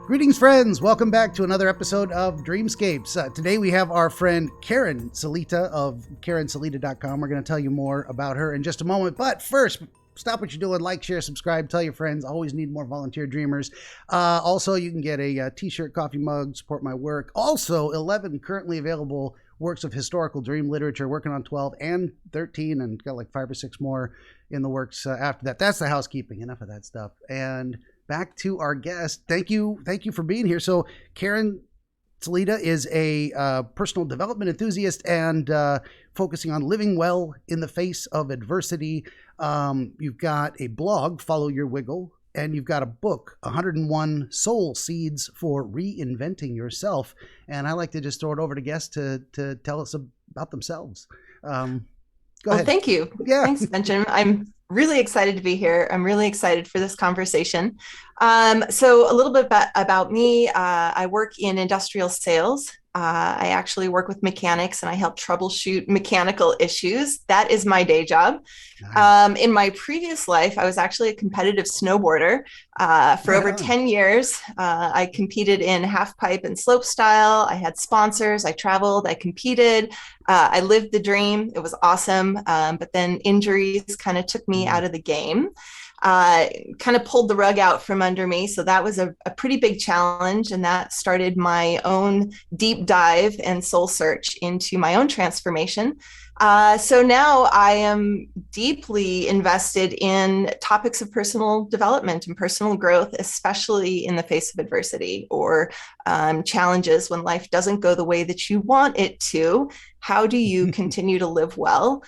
Greetings, friends. Welcome back to another episode of Dreamscapes. Today we have our friend Karen Salita of KarenSalita.com. We're going to tell you more about her in just a moment. But first, stop what you're doing. Like, share, subscribe, tell your friends. Always need more volunteer dreamers. Also, you can get a t-shirt, coffee mug, support my work. Also, 11 currently available works of historical dream literature, working on 12 and 13, and got like 5 or 6 more in the works after that. That's the housekeeping. Enough of that stuff. And back to our guest. Thank you for being here. So Karen Salita is a personal development enthusiast and focusing on living well in the face of adversity. You've got a blog, Follow Your Wiggle, and you've got a book, 101 Soul Seeds for Reinventing Yourself. And I like to just throw it over to guests to tell us about themselves. Go ahead. Thank you. Yeah. Thanks, Benjamin. I'm really excited to be here. I'm really excited for this conversation. So a little bit about me. I work in industrial sales. I actually work with mechanics and I help troubleshoot mechanical issues. That is my day job. Nice. In my previous life, I was actually a competitive snowboarder for over 10 years. I competed in half pipe and slope style. I had sponsors. I traveled. I competed. I lived the dream. It was awesome. But then injuries kind of took me out of the game. Kind of pulled the rug out from under me. So that was a pretty big challenge. And that started my own deep dive and soul search into my own transformation. So now I am deeply invested in topics of personal development and personal growth, especially in the face of adversity or challenges when life doesn't go the way that you want it to. How do you continue to live well?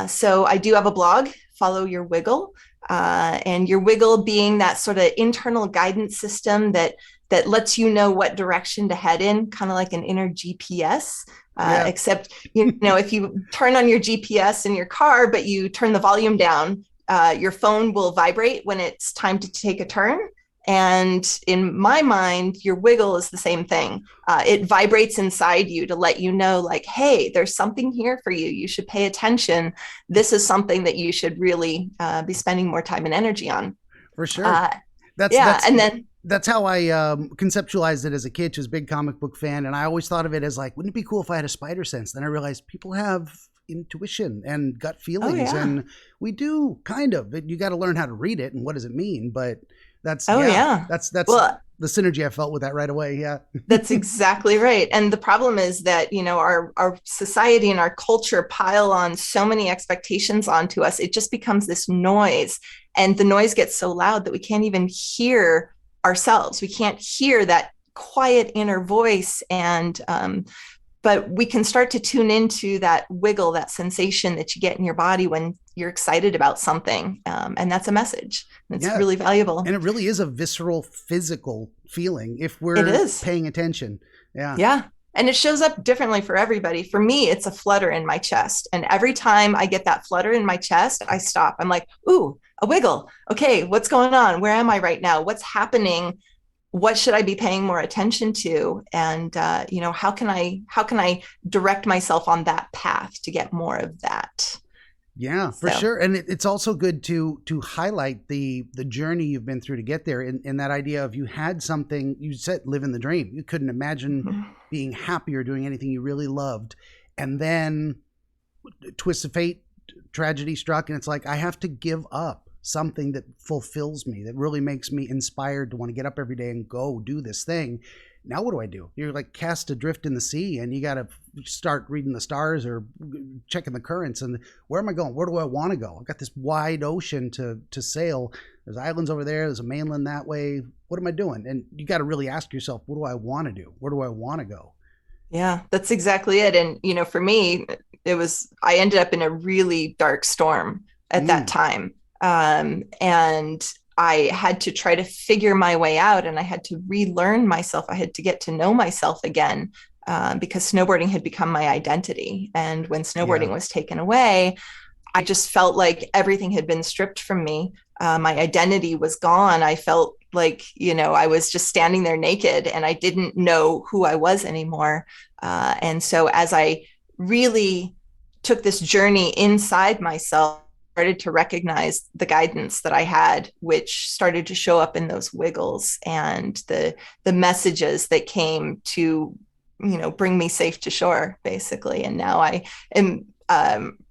So I do have a blog, Follow Your Wiggle. And your wiggle being that sort of internal guidance system that lets you know what direction to head in, kind of like an inner GPS. Except, if you turn on your GPS in your car, but you turn the volume down, your phone will vibrate when it's time to take a turn. And in my mind, your wiggle is the same thing. It vibrates inside you to let you know, like, hey, there's something here for you. You should pay attention. This is something that you should really be spending more time and energy on. For sure. That's how I conceptualized it as a kid. Was a big comic book fan, and I always thought of it as like, wouldn't it be cool if I had a spider sense? Then I realized people have intuition and gut feelings, and we do kind of. You got to learn how to read it, and what does it mean? But that's the synergy I felt with that right away. Yeah, that's exactly right. And the problem is that, our society and our culture pile on so many expectations onto us. It just becomes this noise, and the noise gets so loud that we can't even hear ourselves. We can't hear that quiet inner voice. And but we can start to tune into that wiggle, that sensation that you get in your body when you're excited about something. And that's a message. It's really valuable. And it really is a visceral, physical feeling if we're paying attention. Yeah. Yeah. And it shows up differently for everybody. For me, it's a flutter in my chest. And every time I get that flutter in my chest, I stop. I'm like, ooh, a wiggle. Okay, what's going on? Where am I right now? What's happening? What should I be paying more attention to? And, how can I direct myself on that path to get more of that? Yeah, for sure. And it's also good to highlight the journey you've been through to get there. In that idea of you had something, you said, living the dream. You couldn't imagine being happy or doing anything you really loved. And then twist of fate, tragedy struck. And it's like, I have to give up something that fulfills me, that really makes me inspired to want to get up every day and go do this thing. Now what do? You're like cast adrift in the sea, and you got to start reading the stars or checking the currents. And where am I going? Where do I want to go? I've got this wide ocean to sail. There's islands over there. There's a mainland that way. What am I doing? And you got to really ask yourself, what do I want to do? Where do I want to go? Yeah, that's exactly it. And, for me, I ended up in a really dark storm at that time. And I had to try to figure my way out, and I had to relearn myself. I had to get to know myself again, because snowboarding had become my identity. And when snowboarding was taken away, I just felt like everything had been stripped from me. My identity was gone. I felt like, I was just standing there naked, and I didn't know who I was anymore. And so as I really took this journey inside myself, started to recognize the guidance that I had, which started to show up in those wiggles and the messages that came to, bring me safe to shore, basically. And now I am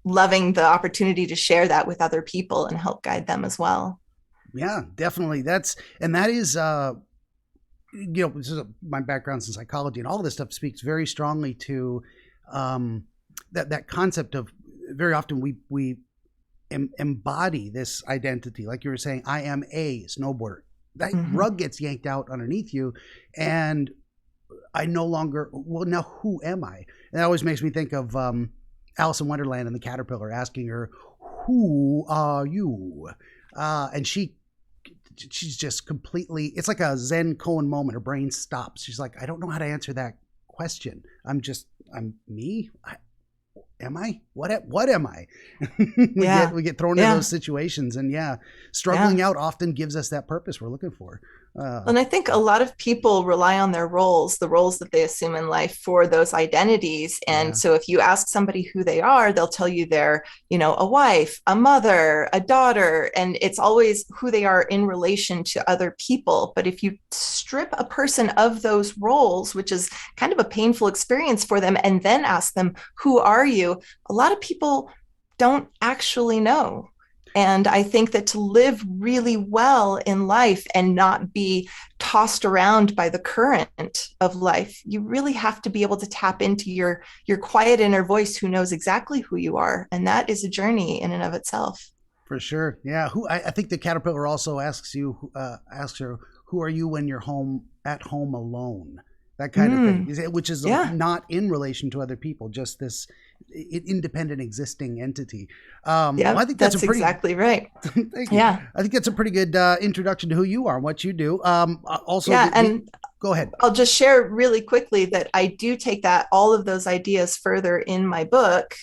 loving the opportunity to share that with other people and help guide them as well. Yeah, definitely. That is, this is my background's in psychology, and all of this stuff speaks very strongly to that concept of, very often we embody this identity. Like you were saying, I am a snowboarder. That rug gets yanked out underneath you, and I no longer, well, now who am I? And that always makes me think of Alice in Wonderland and the caterpillar asking her, who are you? And she's just completely, it's like a Zen koan moment. Her brain stops. She's like, I don't know how to answer that question. I'm me. Am I? What am I? we get thrown into those situations, and struggling out often gives us that purpose we're looking for. And I think a lot of people rely on their roles, the roles that they assume in life, for those identities. And so if you ask somebody who they are, they'll tell you they're, a wife, a mother, a daughter, and it's always who they are in relation to other people. But if you strip a person of those roles, which is kind of a painful experience for them, and then ask them, who are you? A lot of people don't actually know. And I think that to live really well in life and not be tossed around by the current of life, you really have to be able to tap into your quiet inner voice who knows exactly who you are. And that is a journey in and of itself. For sure. Yeah. I think the caterpillar also asks her, who are you when you're at home alone? That kind of thing, which is not in relation to other people, just this independent existing entity. Well, I think that's exactly right. Thank you. Yeah. I think that's a pretty good introduction to who you are and what you do. Also, go ahead. I'll just share really quickly that I do take all of those ideas further in my book,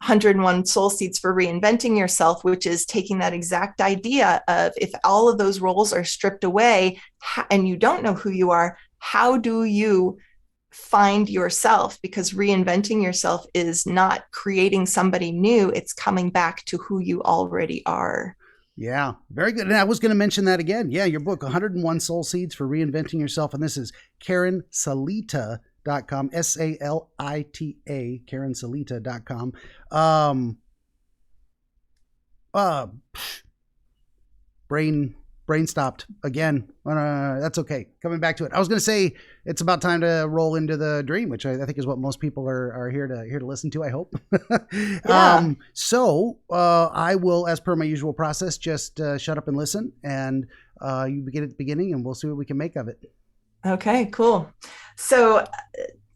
101 Soul Seeds for Reinventing Yourself, which is taking that exact idea of, if all of those roles are stripped away and you don't know who you are, how do you find yourself? Because reinventing yourself is not creating somebody new. It's coming back to who you already are. Yeah, very good. And I was going to mention that again. Yeah, your book, 101 Soul Seeds for Reinventing Yourself. And this is KarenSalita.com, SALITA, KarenSalita.com. Brain stopped again. That's okay. Coming back to it. I was going to say it's about time to roll into the dream, which I think is what most people are here to listen to, I hope. So I will, as per my usual process, just shut up and listen, and you begin at the beginning, and we'll see what we can make of it. Okay, cool. So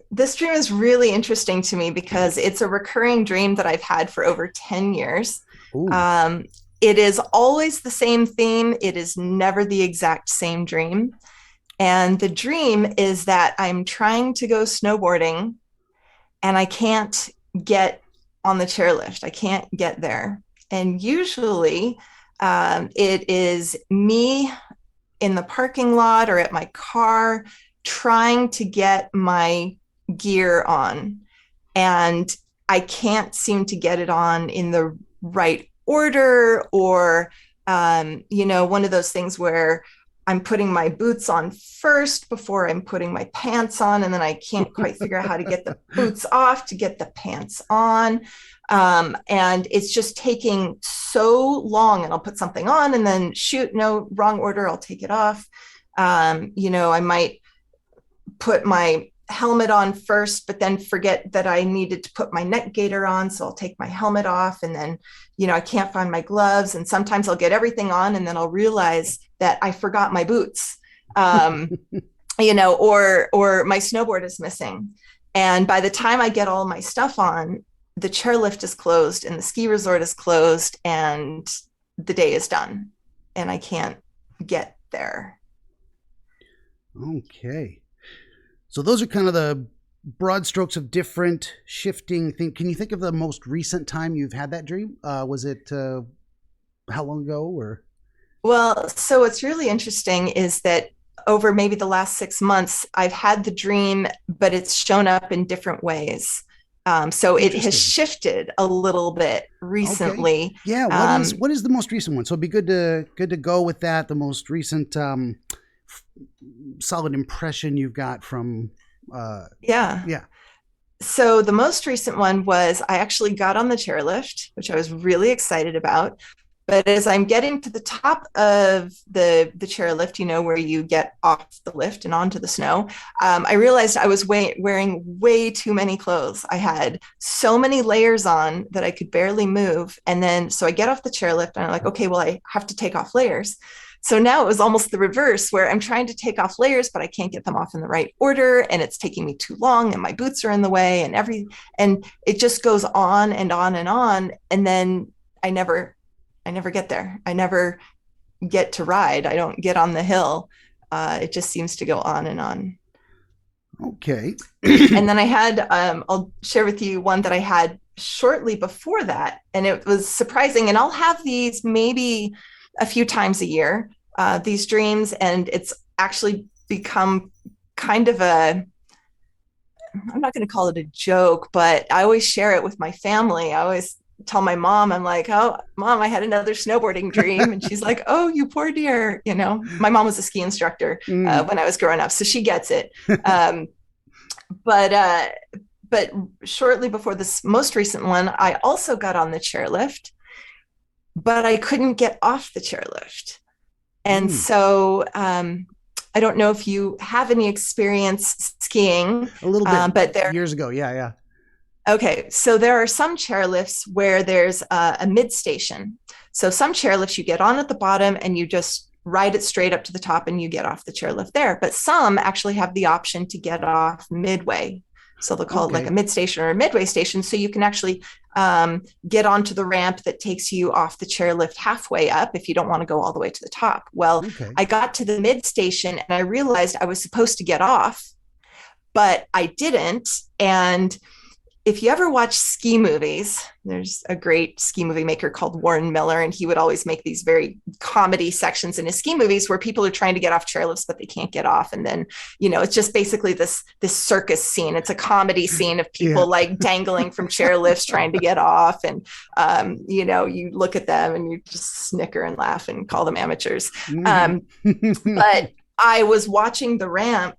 this dream is really interesting to me because it's a recurring dream that I've had for over 10 years. It is always the same theme. It is never the exact same dream. And the dream is that I'm trying to go snowboarding and I can't get on the chairlift. I can't get there. And usually it is me in the parking lot or at my car trying to get my gear on. And I can't seem to get it on in the right order, or one of those things where I'm putting my boots on first before I'm putting my pants on, and then I can't quite figure out how to get the boots off to get the pants on, and it's just taking so long. And I'll put something on and then shoot, no, wrong order, I'll take it off. I might put my helmet on first, but then forget that I needed to put my neck gaiter on. So I'll take my helmet off, and then, I can't find my gloves. And sometimes I'll get everything on and then I'll realize that I forgot my boots, or my snowboard is missing. And by the time I get all my stuff on, the chairlift is closed and the ski resort is closed and the day is done and I can't get there. Okay. So those are kind of the broad strokes of different shifting things. Can you think of the most recent time you've had that dream? Was it how long ago? Or? Well, so what's really interesting is that over maybe the last 6 months, I've had the dream, but it's shown up in different ways. So it has shifted a little bit recently. Okay. Yeah. What is the most recent one? So it'd be good to go with that. The most recent solid impression you've got from. Yeah. So the most recent one was I actually got on the chairlift, which I was really excited about. But as I'm getting to the top of the chairlift, where you get off the lift and onto the snow, I realized I was wearing way too many clothes. I had so many layers on that I could barely move. And then, so I get off the chairlift and I'm like, okay, well, I have to take off layers. So now it was almost the reverse, where I'm trying to take off layers, but I can't get them off in the right order. And it's taking me too long and my boots are in the way and it just goes on and on and on. And then I never get there. I never get to ride. I don't get on the hill. It just seems to go on and on. Okay. And then I had, I'll share with you one that I had shortly before that. And it was surprising. And I'll have these maybe a few times a year, these dreams. And it's actually become kind of I'm not going to call it a joke, but I always share it with my family. I always tell my mom, I'm like, oh, Mom, I had another snowboarding dream. And she's like, oh, you poor dear. My mom was a ski instructor when I was growing up, so she gets it. But shortly before this most recent one, I also got on the chairlift, but I couldn't get off the chairlift. And so I don't know if you have any experience skiing. A little bit, but years ago. Yeah. Okay, so there are some chairlifts where there's a mid station. So some chairlifts you get on at the bottom and you just ride it straight up to the top and you get off the chairlift there. But some actually have the option to get off midway. So they'll call it like a mid station or a midway station. So you can actually get onto the ramp that takes you off the chairlift halfway up if you don't want to go all the way to the top. Well, I got to the mid station and I realized I was supposed to get off, but I didn't. And if you ever watch ski movies, there's a great ski movie maker called Warren Miller, and he would always make these very comedy sections in his ski movies where people are trying to get off chairlifts, but they can't get off. And then, it's just basically this circus scene. It's a comedy scene of people like dangling from chairlifts trying to get off. And, you look at them and you just snicker and laugh and call them amateurs. But I was watching the ramp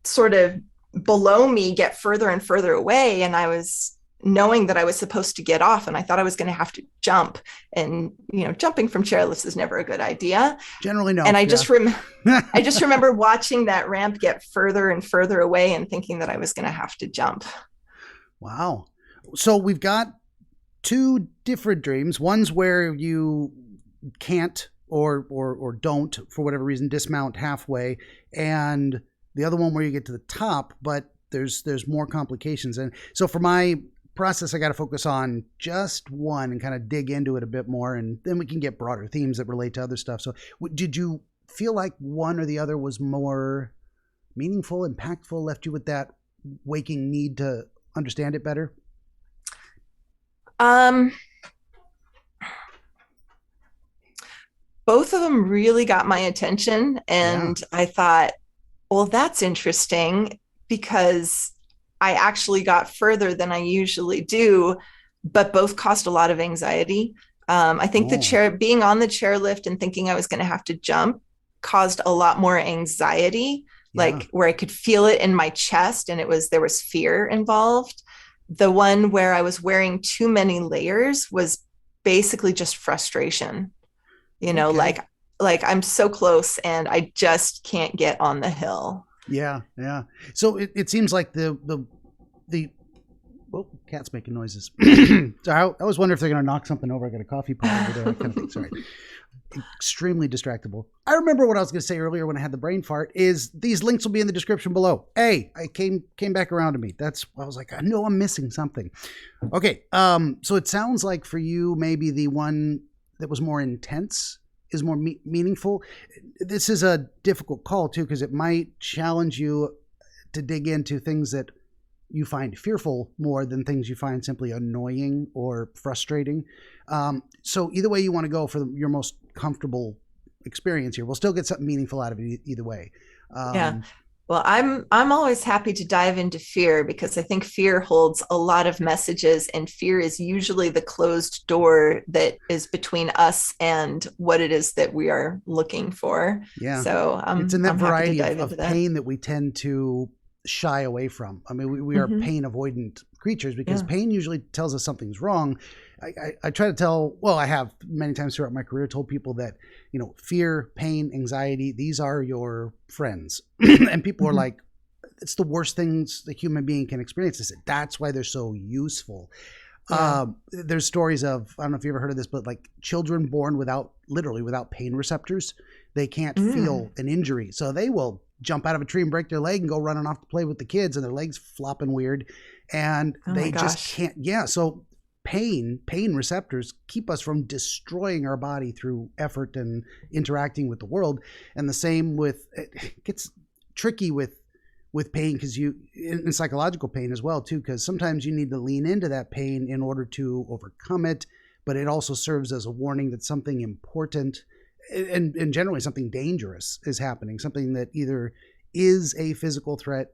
sort of below me get further and further away, and I was knowing that I was supposed to get off, and I thought I was going to have to jump, and jumping from chairlifts is never a good idea. Generally, no. And I just remember watching that ramp get further and further away and thinking that I was going to have to jump. Wow. So we've got two different dreams. One's where you can't or don't, for whatever reason, dismount halfway, and the other one where you get to the top, but there's more complications. And so for my process, I got to focus on just one and kind of dig into it a bit more, and then we can get broader themes that relate to other stuff. So did you feel like one or the other was more meaningful, impactful, left you with that waking need to understand it better? Both of them really got my attention, and I thought, well, that's interesting, because I actually got further than I usually do, but both caused a lot of anxiety. I think being on the chairlift and thinking I was going to have to jump caused a lot more anxiety, like where I could feel it in my chest, and there was fear involved. The one where I was wearing too many layers was basically just frustration, like I'm so close and I just can't get on the hill. Yeah. So it seems like the cat's making noises. So I always wonder if they're going to knock something over. I got a coffee pot over there. Kind of thing. Sorry. Extremely distractible. I remember what I was going to say earlier when I had the brain fart is these links will be in the description below. Hey, I came back around to me. I was like, I know I'm missing something. Okay. So it sounds like for you, maybe the one that was more intense is more meaningful. This is a difficult call too, because it might challenge you to dig into things that you find fearful more than things you find simply annoying or frustrating. So either way you want to go for your most comfortable experience here, we'll still get something meaningful out of it either way. Well, I'm always happy to dive into fear because I think fear holds a lot of messages, and fear is usually the closed door that is between us and what it is that we are looking for. Yeah. So It's in that I'm happy to variety dive into of that. pain that we tend to shy away from. I mean, we are Hmm. pain avoidant creatures because Yeah. pain usually tells us something's wrong. I try to tell, well, I have many times throughout my career told people that, fear, pain, anxiety, these are your friends. And people are Hmm. like, it's the worst things the human being can experience. I said, that's why they're so useful. Yeah. There's stories of, I don't know if you ever heard of this, but like children born literally without pain receptors, they can't Mm. feel an injury. So they will jump out of a tree and break their leg and go running off to play with the kids and their legs flopping weird. And Oh my they just gosh. can't. Yeah. So pain receptors keep us from destroying our body through effort and interacting with the world. And the same with, it gets tricky with pain because in psychological pain as well too, because sometimes you need to lean into that pain in order to overcome it, but it also serves as a warning that something important and generally something dangerous is happening, something that either is a physical threat,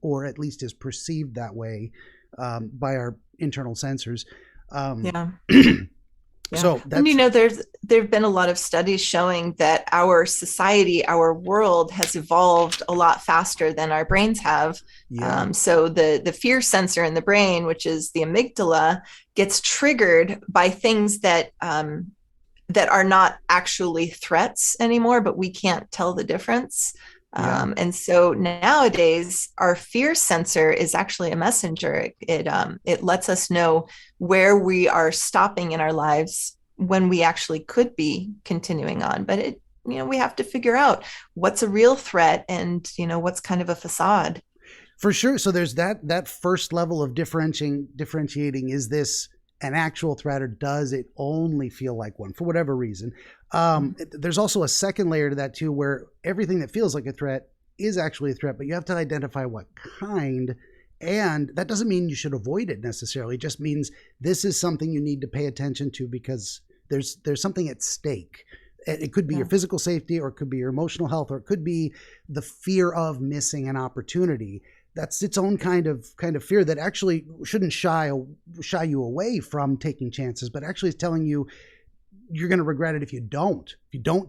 or at least is perceived that way, by our internal sensors. um, Yeah. Yeah. so And that's there've been a lot of studies showing that our society, our world has evolved a lot faster than our brains have. yeah, So the fear sensor in the brain, which is the amygdala, gets triggered by things that are not actually threats anymore, but we can't tell the difference. yeah. And so nowadays, our fear sensor is actually a messenger. It lets us know where we are stopping in our lives when we actually could be continuing on. But we have to figure out what's a real threat and what's kind of a facade. For sure. So there's that first level of differentiating. Is this an actual threat, or does it only feel like one for whatever reason? There's also a second layer to that too, where everything that feels like a threat is actually a threat, but you have to identify what kind. And that doesn't mean you should avoid it necessarily. It just means this is something you need to pay attention to because there's something at stake. It could be your Yeah. physical safety, or it could be your emotional health, or it could be the fear of missing an opportunity. That's its own kind of fear that actually shouldn't shy you away from taking chances, but actually is telling you you're going to regret it if you don't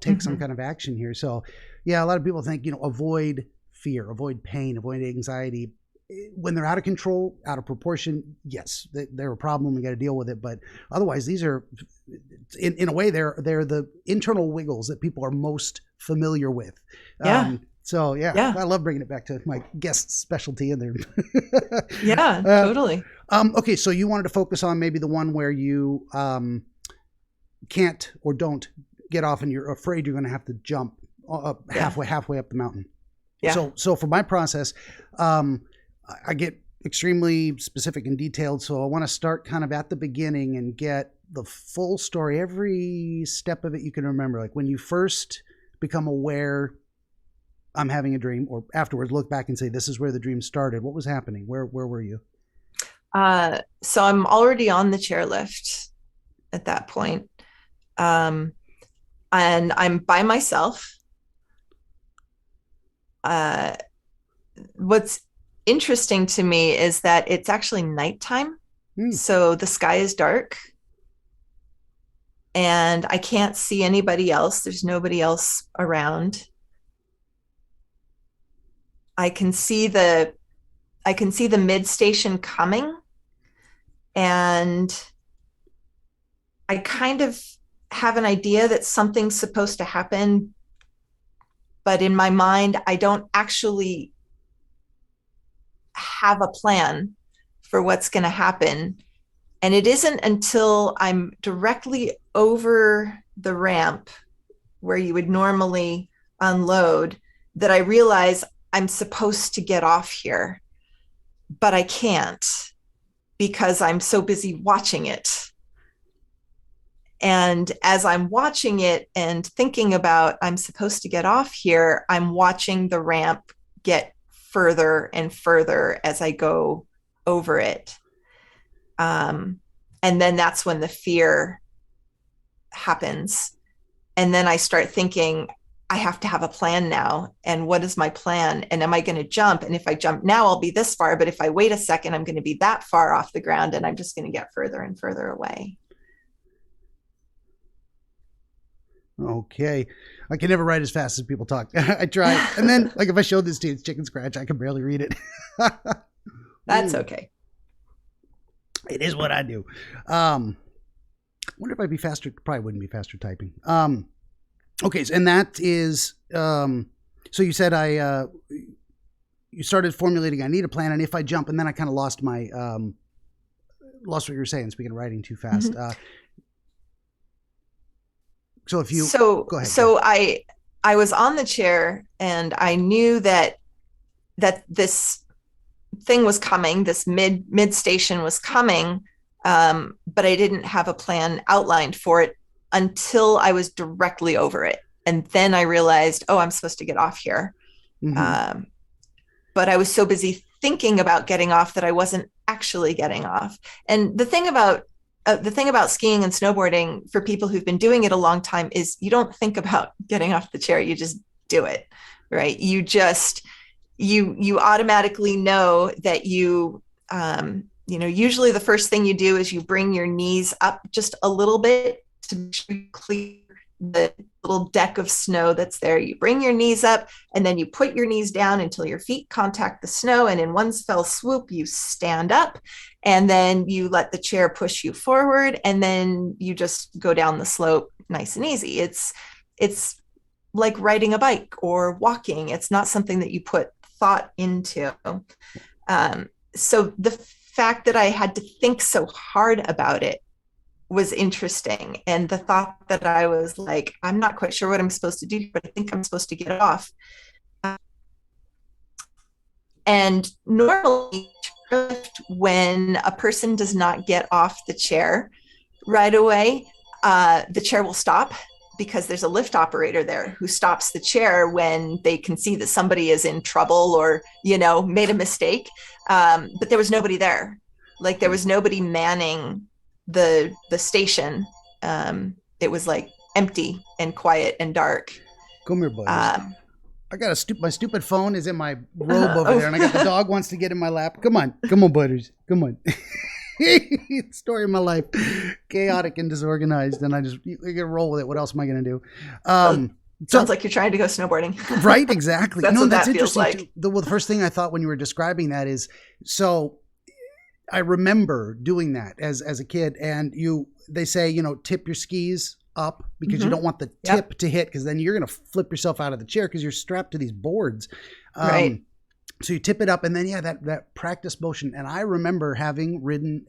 take some Mm-hmm. kind of action here. So yeah, a lot of people think, avoid fear, avoid pain, avoid anxiety. When they're out of control, out of proportion, yes, they're a problem. We got to deal with it. But otherwise, these are, in a way, they're the internal wiggles that people are most familiar with. Yeah. So yeah, Yeah. I love bringing it back to my guest specialty in there. Yeah. uh, Totally. okay, so you wanted to focus on maybe the one where you can't or don't get off, and you're afraid you're going to have to jump up Yeah. halfway up the mountain. Yeah. So for my process, I get extremely specific and detailed. So I want to start kind of at the beginning and get the full story, every step of it you can remember. Like when you first become aware I'm having a dream, or afterwards look back and say, this is where the dream started. What was happening? Where were you? So I'm already on the chairlift at that point. Um, and I'm by myself. Uh, what's interesting to me is that it's actually nighttime. Hmm. So the sky is dark and I can't see anybody else. There's nobody else around. I can see the mid station coming, and I kind of have an idea that something's supposed to happen, but in my mind, I don't actually have a plan for what's going to happen. And it isn't until I'm directly over the ramp where you would normally unload that I realize I'm supposed to get off here, but I can't because I'm so busy watching it. And as I'm watching it and thinking about I'm supposed to get off here, I'm watching the ramp get further and further as I go over it. And then that's when the fear happens. And then I start thinking, I have to have a plan now. And what is my plan? And am I going to jump? And if I jump now, I'll be this far. But if I wait a second, I'm going to be that far off the ground and I'm just going to get further and further away. Okay. I can never write as fast as people talk. I try. And then, like, if I showed this to you, it's chicken scratch. I can barely read it. That's okay. It is what I do. I wonder if I'd be faster. Probably wouldn't be faster typing. Okay. And that is, so you said you started formulating, I need a plan. And if I jump, and then I kind of lost lost what you were saying, speaking of writing too fast. Mm-hmm. So if you go ahead. So I was on the chair and I knew that this thing was coming, this mid station was coming, but I didn't have a plan outlined for it until I was directly over it. And then I realized, oh, I'm supposed to get off here. Mm-hmm. But I was so busy thinking about getting off that I wasn't actually getting off. And the thing about skiing and snowboarding for people who've been doing it a long time is you don't think about getting off the chair. You just do it, right? You just, you automatically know that usually the first thing you do is you bring your knees up just a little bit to clear the little deck of snow that's there. You bring your knees up and then you put your knees down until your feet contact the snow. And in one fell swoop, you stand up and then you let the chair push you forward. And then you just go down the slope nice and easy. It's like riding a bike or walking. It's not something that you put thought into. So the fact that I had to think so hard about it was interesting. And the thought that I was like, I'm not quite sure what I'm supposed to do, but I think I'm supposed to get off. And normally, when a person does not get off the chair right away, the chair will stop because there's a lift operator there who stops the chair when they can see that somebody is in trouble or, made a mistake. But there was nobody there. Like there was nobody manning the station. It was like empty and quiet and dark. Come here, buddy. I got my stupid phone is in my robe over there, and I got the dog wants to get in my lap. Come on, butters, come on. Story of my life, chaotic and disorganized, and I gotta roll with it. What else am I gonna do? Sounds like you're trying to go snowboarding. Right, exactly. That's what that feels like. The first thing I thought when you were describing that is, so I remember doing that as a kid, and they say, tip your skis up because you don't want the tip to hit, because then you're going to flip yourself out of the chair because you're strapped to these boards. Right. So you tip it up, and then that practice motion. And I remember having ridden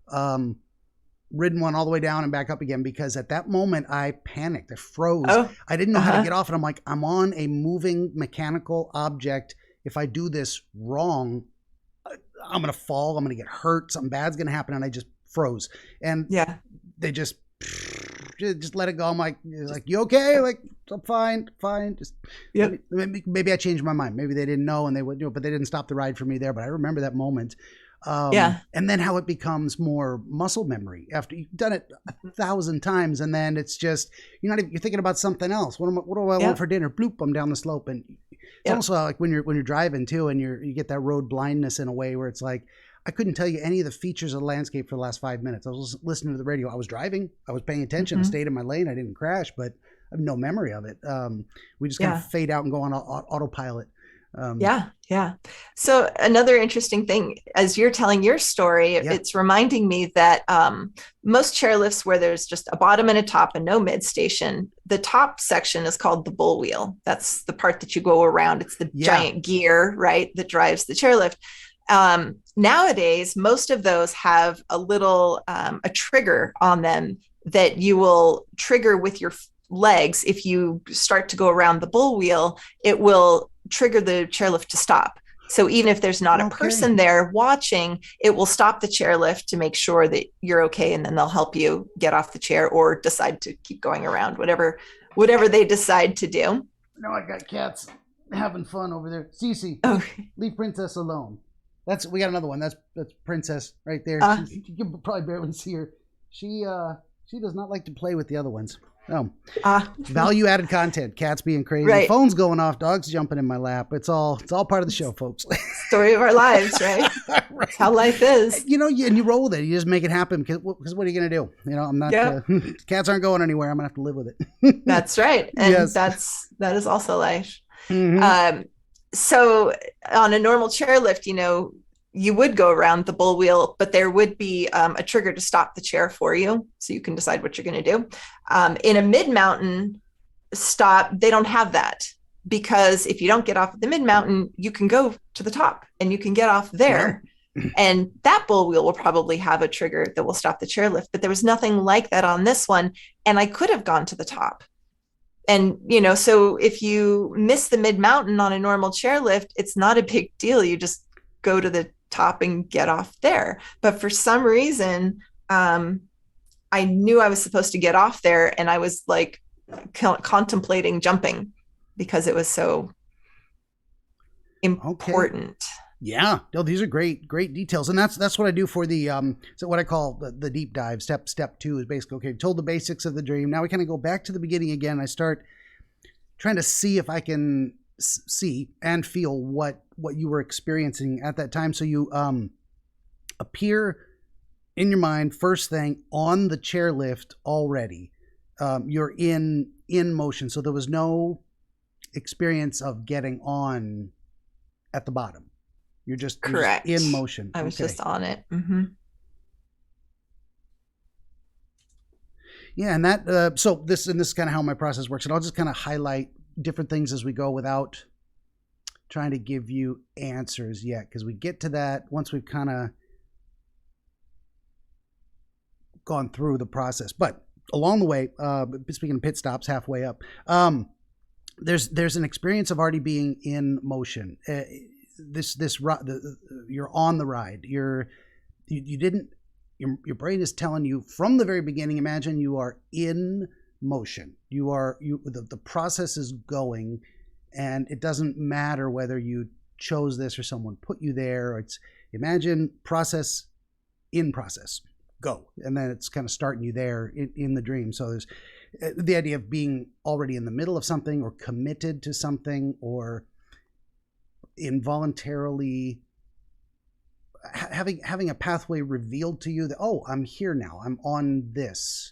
one all the way down and back up again, because at that moment I panicked. I froze. I didn't know how to get off, and I'm like, I'm on a moving mechanical object. If I do this wrong, I'm going to fall. I'm going to get hurt. Something bad's going to happen. And I just froze. And they just let it go. I'm like, you okay? Like, I'm fine. Just maybe I changed my mind. Maybe they didn't know and they would do it, but they didn't stop the ride for me there. But I remember that moment. And then how it becomes more muscle memory after you've done it 1,000 times. And then it's just, you're thinking about something else. What do I want for dinner? Bloop, I'm down the slope. And it's also like when you're driving too, and you get that road blindness in a way where it's like, I couldn't tell you any of the features of the landscape for the last 5 minutes. I was listening to the radio. I was driving. I was paying attention. I stayed in my lane. I didn't crash, but I have no memory of it. We just kind of fade out and go on autopilot. So another interesting thing, as you're telling your story, it's reminding me that most chairlifts where there's just a bottom and a top and no mid station, the top section is called the bull wheel. That's the part that you go around. It's the giant gear, right, that drives the chairlift. Nowadays, most of those have a little a trigger on them that you will trigger with your legs. If you start to go around the bull wheel, it will trigger the chairlift to stop. So even if there's not a person there watching, it will stop the chairlift to make sure that you're okay, and then they'll help you get off the chair or decide to keep going around, whatever they decide to do. No, I got cats having fun over there. Cece, leave Princess alone. We got another one. That's Princess right there. You can probably barely see her. She does not like to play with the other ones. Oh, Ah, value added content. Cats being crazy. right. Phones going off. Dogs jumping in my lap. It's all part of the show, folks. Story of our lives, right? Right. That's how life is. You know, and you roll with it. You just make it happen because what are you going to do? You know, I'm not, Yep. cats aren't going anywhere. I'm going to have to live with it. That's right. And Yes. that is also life. Mhm. So on a normal chairlift, you would go around the bull wheel, but there would be a trigger to stop the chair for you. So you can decide what you're going to do. In a mid-mountain stop, they don't have that, because if you don't get off at the mid-mountain, you can go to the top and you can get off there. Yeah. And that bull wheel will probably have a trigger that will stop the chairlift, but there was nothing like that on this one. And I could have gone to the top. And, so if you miss the mid-mountain on a normal chairlift, it's not a big deal. You just go to the top and get off there. But for some reason, I knew I was supposed to get off there, and I was like contemplating jumping because it was so important. Okay. Yeah, no, these are great details, and that's what I do for the so what I call the deep dive. Step 2 is basically, okay, told the basics of the dream. Now we kind of go back to the beginning again. I start trying to see if I can see and feel what you were experiencing at that time. So you appear in your mind first thing on the chairlift already. You're in motion, so there was no experience of getting on at the bottom. You're just in motion. I was just on it. Mm-hmm. Yeah, and that so this is kind of how my process works, and I'll just kind of highlight different things as we go without trying to give you answers yet, because we get to that once we've kind of gone through the process. But along the way, speaking of pit stops, halfway up, there's an experience of already being in motion. You're on the ride. Your brain is telling you from the very beginning. Imagine you are in motion. The process is going, and it doesn't matter whether you chose this or someone put you there. Or imagine process in process, go, and then it's kind of starting you there in the dream. So there's the idea of being already in the middle of something, or committed to something, or involuntarily having a pathway revealed to you that, oh, I'm here now, I'm on this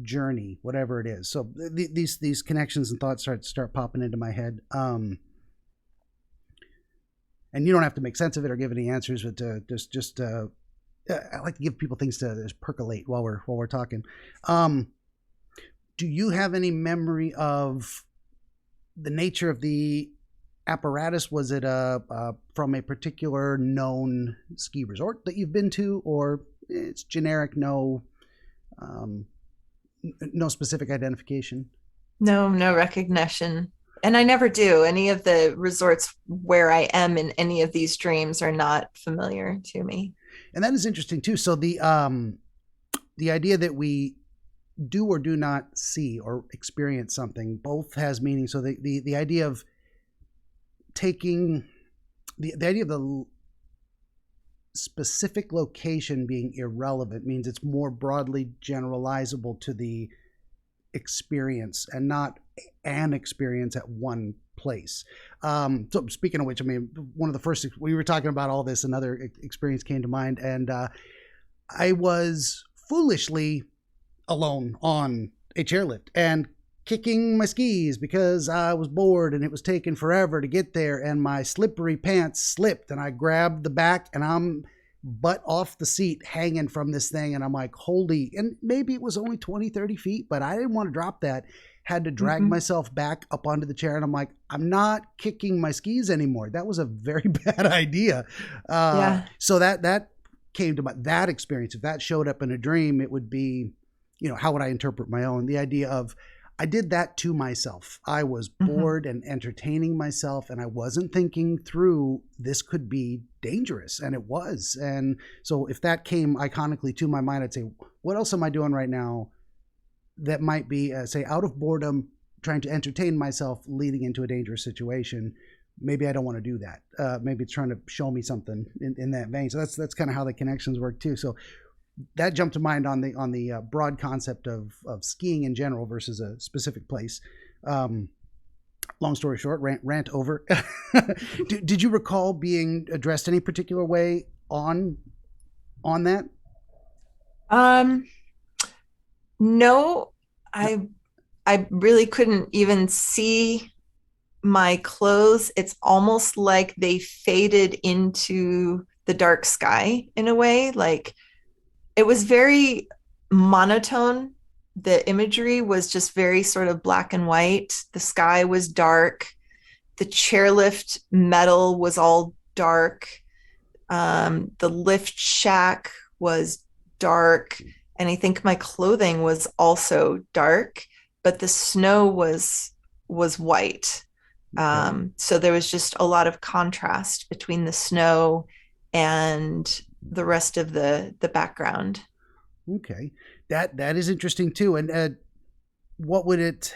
journey, whatever it is. So these connections and thoughts start popping into my head, and you don't have to make sense of it or give any answers, but just I like to give people things to just percolate while we're talking. Do you have any memory of the nature of the apparatus? Was it from a particular known ski resort that you've been to, or it's generic, no specific identification? No recognition. And I never do. Any of the resorts where I am in any of these dreams are not familiar to me. And that is interesting too. So the idea that we do or do not see or experience something both has meaning. So the idea of taking the idea of the specific location being irrelevant means it's more broadly generalizable to the experience and not an experience at one place. So speaking of which, I mean, one of the first, we were talking about all this, another experience came to mind, and I was foolishly alone on a chairlift and kicking my skis because I was bored and it was taking forever to get there, and my slippery pants slipped and I grabbed the back and I'm butt off the seat hanging from this thing, and I'm like, holy, and maybe it was only 20-30 feet, but I didn't want to drop that. Had to drag myself back up onto the chair, and I'm like, I'm not kicking my skis anymore. That was a very bad idea. So that came to that experience. If that showed up in a dream, it would be, how would I interpret my own? The idea of, I did that to myself. I was bored and entertaining myself, and I wasn't thinking through this could be dangerous, and it was. And so if that came iconically to my mind, I'd say, what else am I doing right now that might be, say, out of boredom, trying to entertain myself, leading into a dangerous situation? Maybe I don't want to do that. Maybe it's trying to show me something in that vein. So that's kind of how the connections work too. So that jumped to mind on the broad concept of skiing in general versus a specific place. Long story short, rant over. Did you recall being addressed any particular way on that? No, I really couldn't even see my clothes. It's almost like they faded into the dark sky in a way. Like it was very monotone. The imagery was just very sort of black and white. The sky was dark. The chairlift metal was all dark. The lift shack was dark. And I think my clothing was also dark, but the snow was white. So there was just a lot of contrast between the snow and the rest of the background. Okay, that is interesting too. And what would it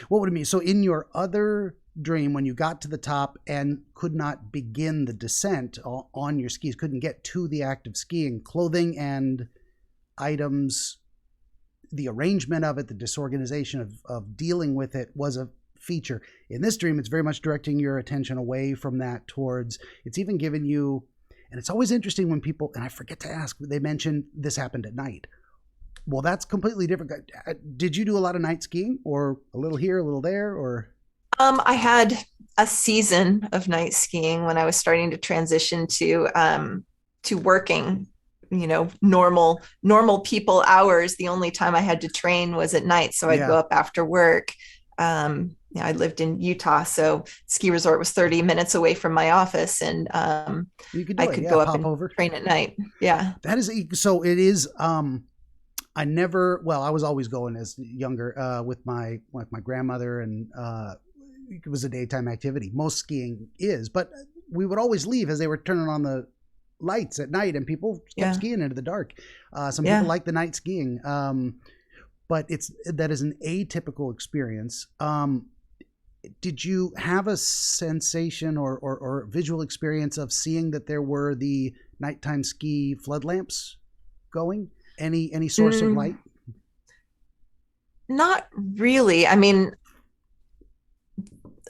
mean? So in your other dream, when you got to the top and could not begin the descent on your skis, couldn't get to the act of skiing, clothing and items, the arrangement of it, the disorganization of dealing with it was a feature. In this dream, it's very much directing your attention away from that towards, it's even given you, and it's always interesting when people, and I forget to ask, they mention this happened at night. Well, that's completely different. Did you do a lot of night skiing, or a little here, a little there, or? I had a season of night skiing when I was starting to transition to working, normal people hours. The only time I had to train was at night. So I'd go up after work. I lived in Utah, so ski resort was 30 minutes away from my office, and I could go up and train at night. Yeah. That is, so it is, I was always going as younger, with my grandmother, and, it was a daytime activity. Most skiing is, but we would always leave as they were turning on the lights at night, and people kept skiing into the dark. Some people like the night skiing, but that is an atypical experience. Did you have a sensation or visual experience of seeing that there were the nighttime ski flood lamps going? Any source of light? Not really. I mean,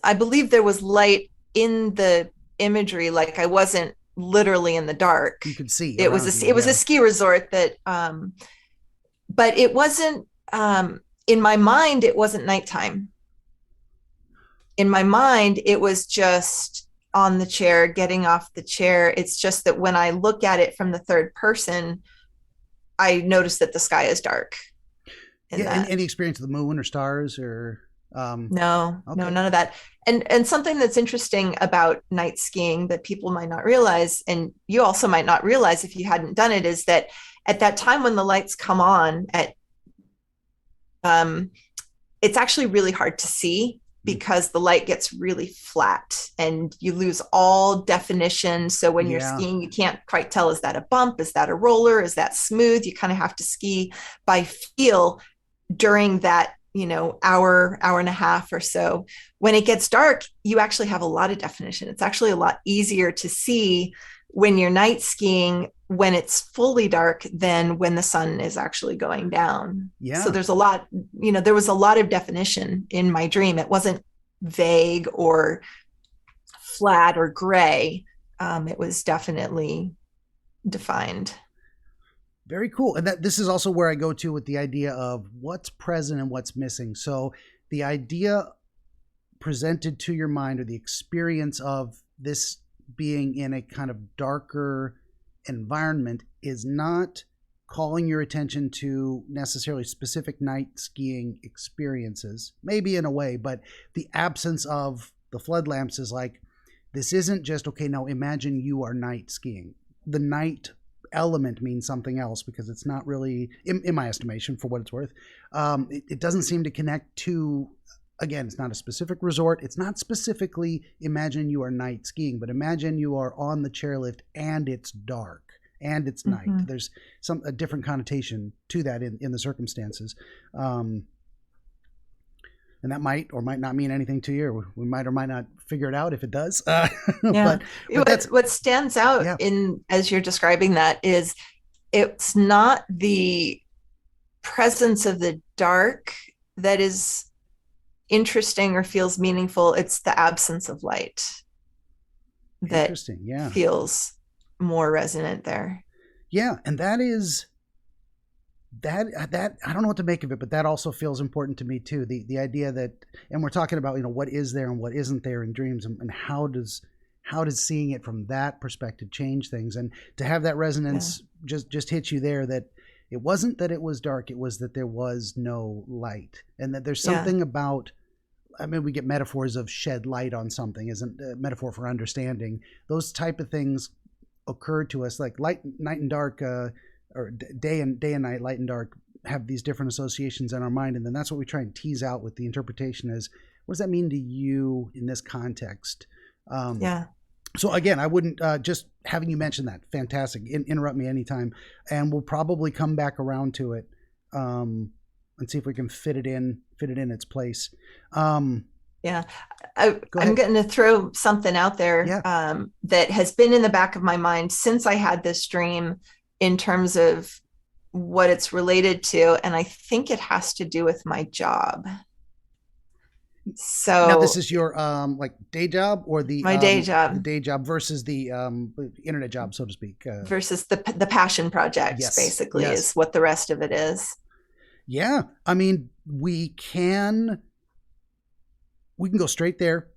I believe there was light in the imagery. Like I wasn't literally in the dark. You could see. It was a ski resort that, but it wasn't, in my mind, it wasn't nighttime. In my mind, it was just on the chair, getting off the chair. It's just that when I look at it from the third person, I notice that the sky is dark. Any experience of the moon or stars or? No, none of that. And something that's interesting about night skiing that people might not realize, and you also might not realize if you hadn't done it, is that at that time when the lights come on, it's actually really hard to see because the light gets really flat and you lose all definition. So when you're skiing, you can't quite tell, is that a bump? Is that a roller? Is that smooth? You kind of have to ski by feel during that, hour and a half or so. When it gets dark, you actually have a lot of definition. It's actually a lot easier to see when you're night skiing when it's fully dark than when the sun is actually going down. Yeah. So there's a lot, there was a lot of definition in my dream. It wasn't vague or flat or gray. It was definitely defined. Very cool. And this is also where I go to with the idea of what's present and what's missing. So the idea presented to your mind, or the experience of this being in a kind of darker environment, is not calling your attention to necessarily specific night skiing experiences, maybe in a way, but the absence of the flood lamps is like, this isn't just, okay, now imagine you are night skiing. The night element means something else, because it's not really, in my estimation, for what it's worth, it doesn't seem to connect to, again, it's not a specific resort. It's not specifically imagine you are night skiing, but imagine you are on the chairlift and it's dark and it's night. There's a different connotation to that in the circumstances. And that might or might not mean anything to you. Or we might or might not figure it out if it does. But what stands out in, as you're describing that, is it's not the presence of the dark that is interesting or feels meaningful. It's the absence of light that Interesting. Yeah. feels more resonant there. Yeah. And that I don't know what to make of it, but that also feels important to me too. The idea that, and we're talking about, what is there and what isn't there in dreams, and how does seeing it from that perspective change things, and to have that resonance just hit you there, that it wasn't that it was dark, it was that there was no light, and that there's something about, I mean, we get metaphors of shed light on something, isn't a metaphor for understanding. Those type of things occur to us, like night and dark, or day and night, light and dark, have these different associations in our mind, and then that's what we try and tease out with the interpretation is, what does that mean to you in this context? So again, I wouldn't, just having you mention that, fantastic. Interrupt me anytime, and we'll probably come back around to it, and see if we can fit it in its place. I'm going to throw something out there that has been in the back of my mind since I had this dream, in terms of what it's related to, and I think it has to do with my job. So now, this is your like day job, or my day job, the day job versus the internet job, so to speak, versus the passion projects. Basically, is what the rest of it is. Yeah, I mean, we can go straight there,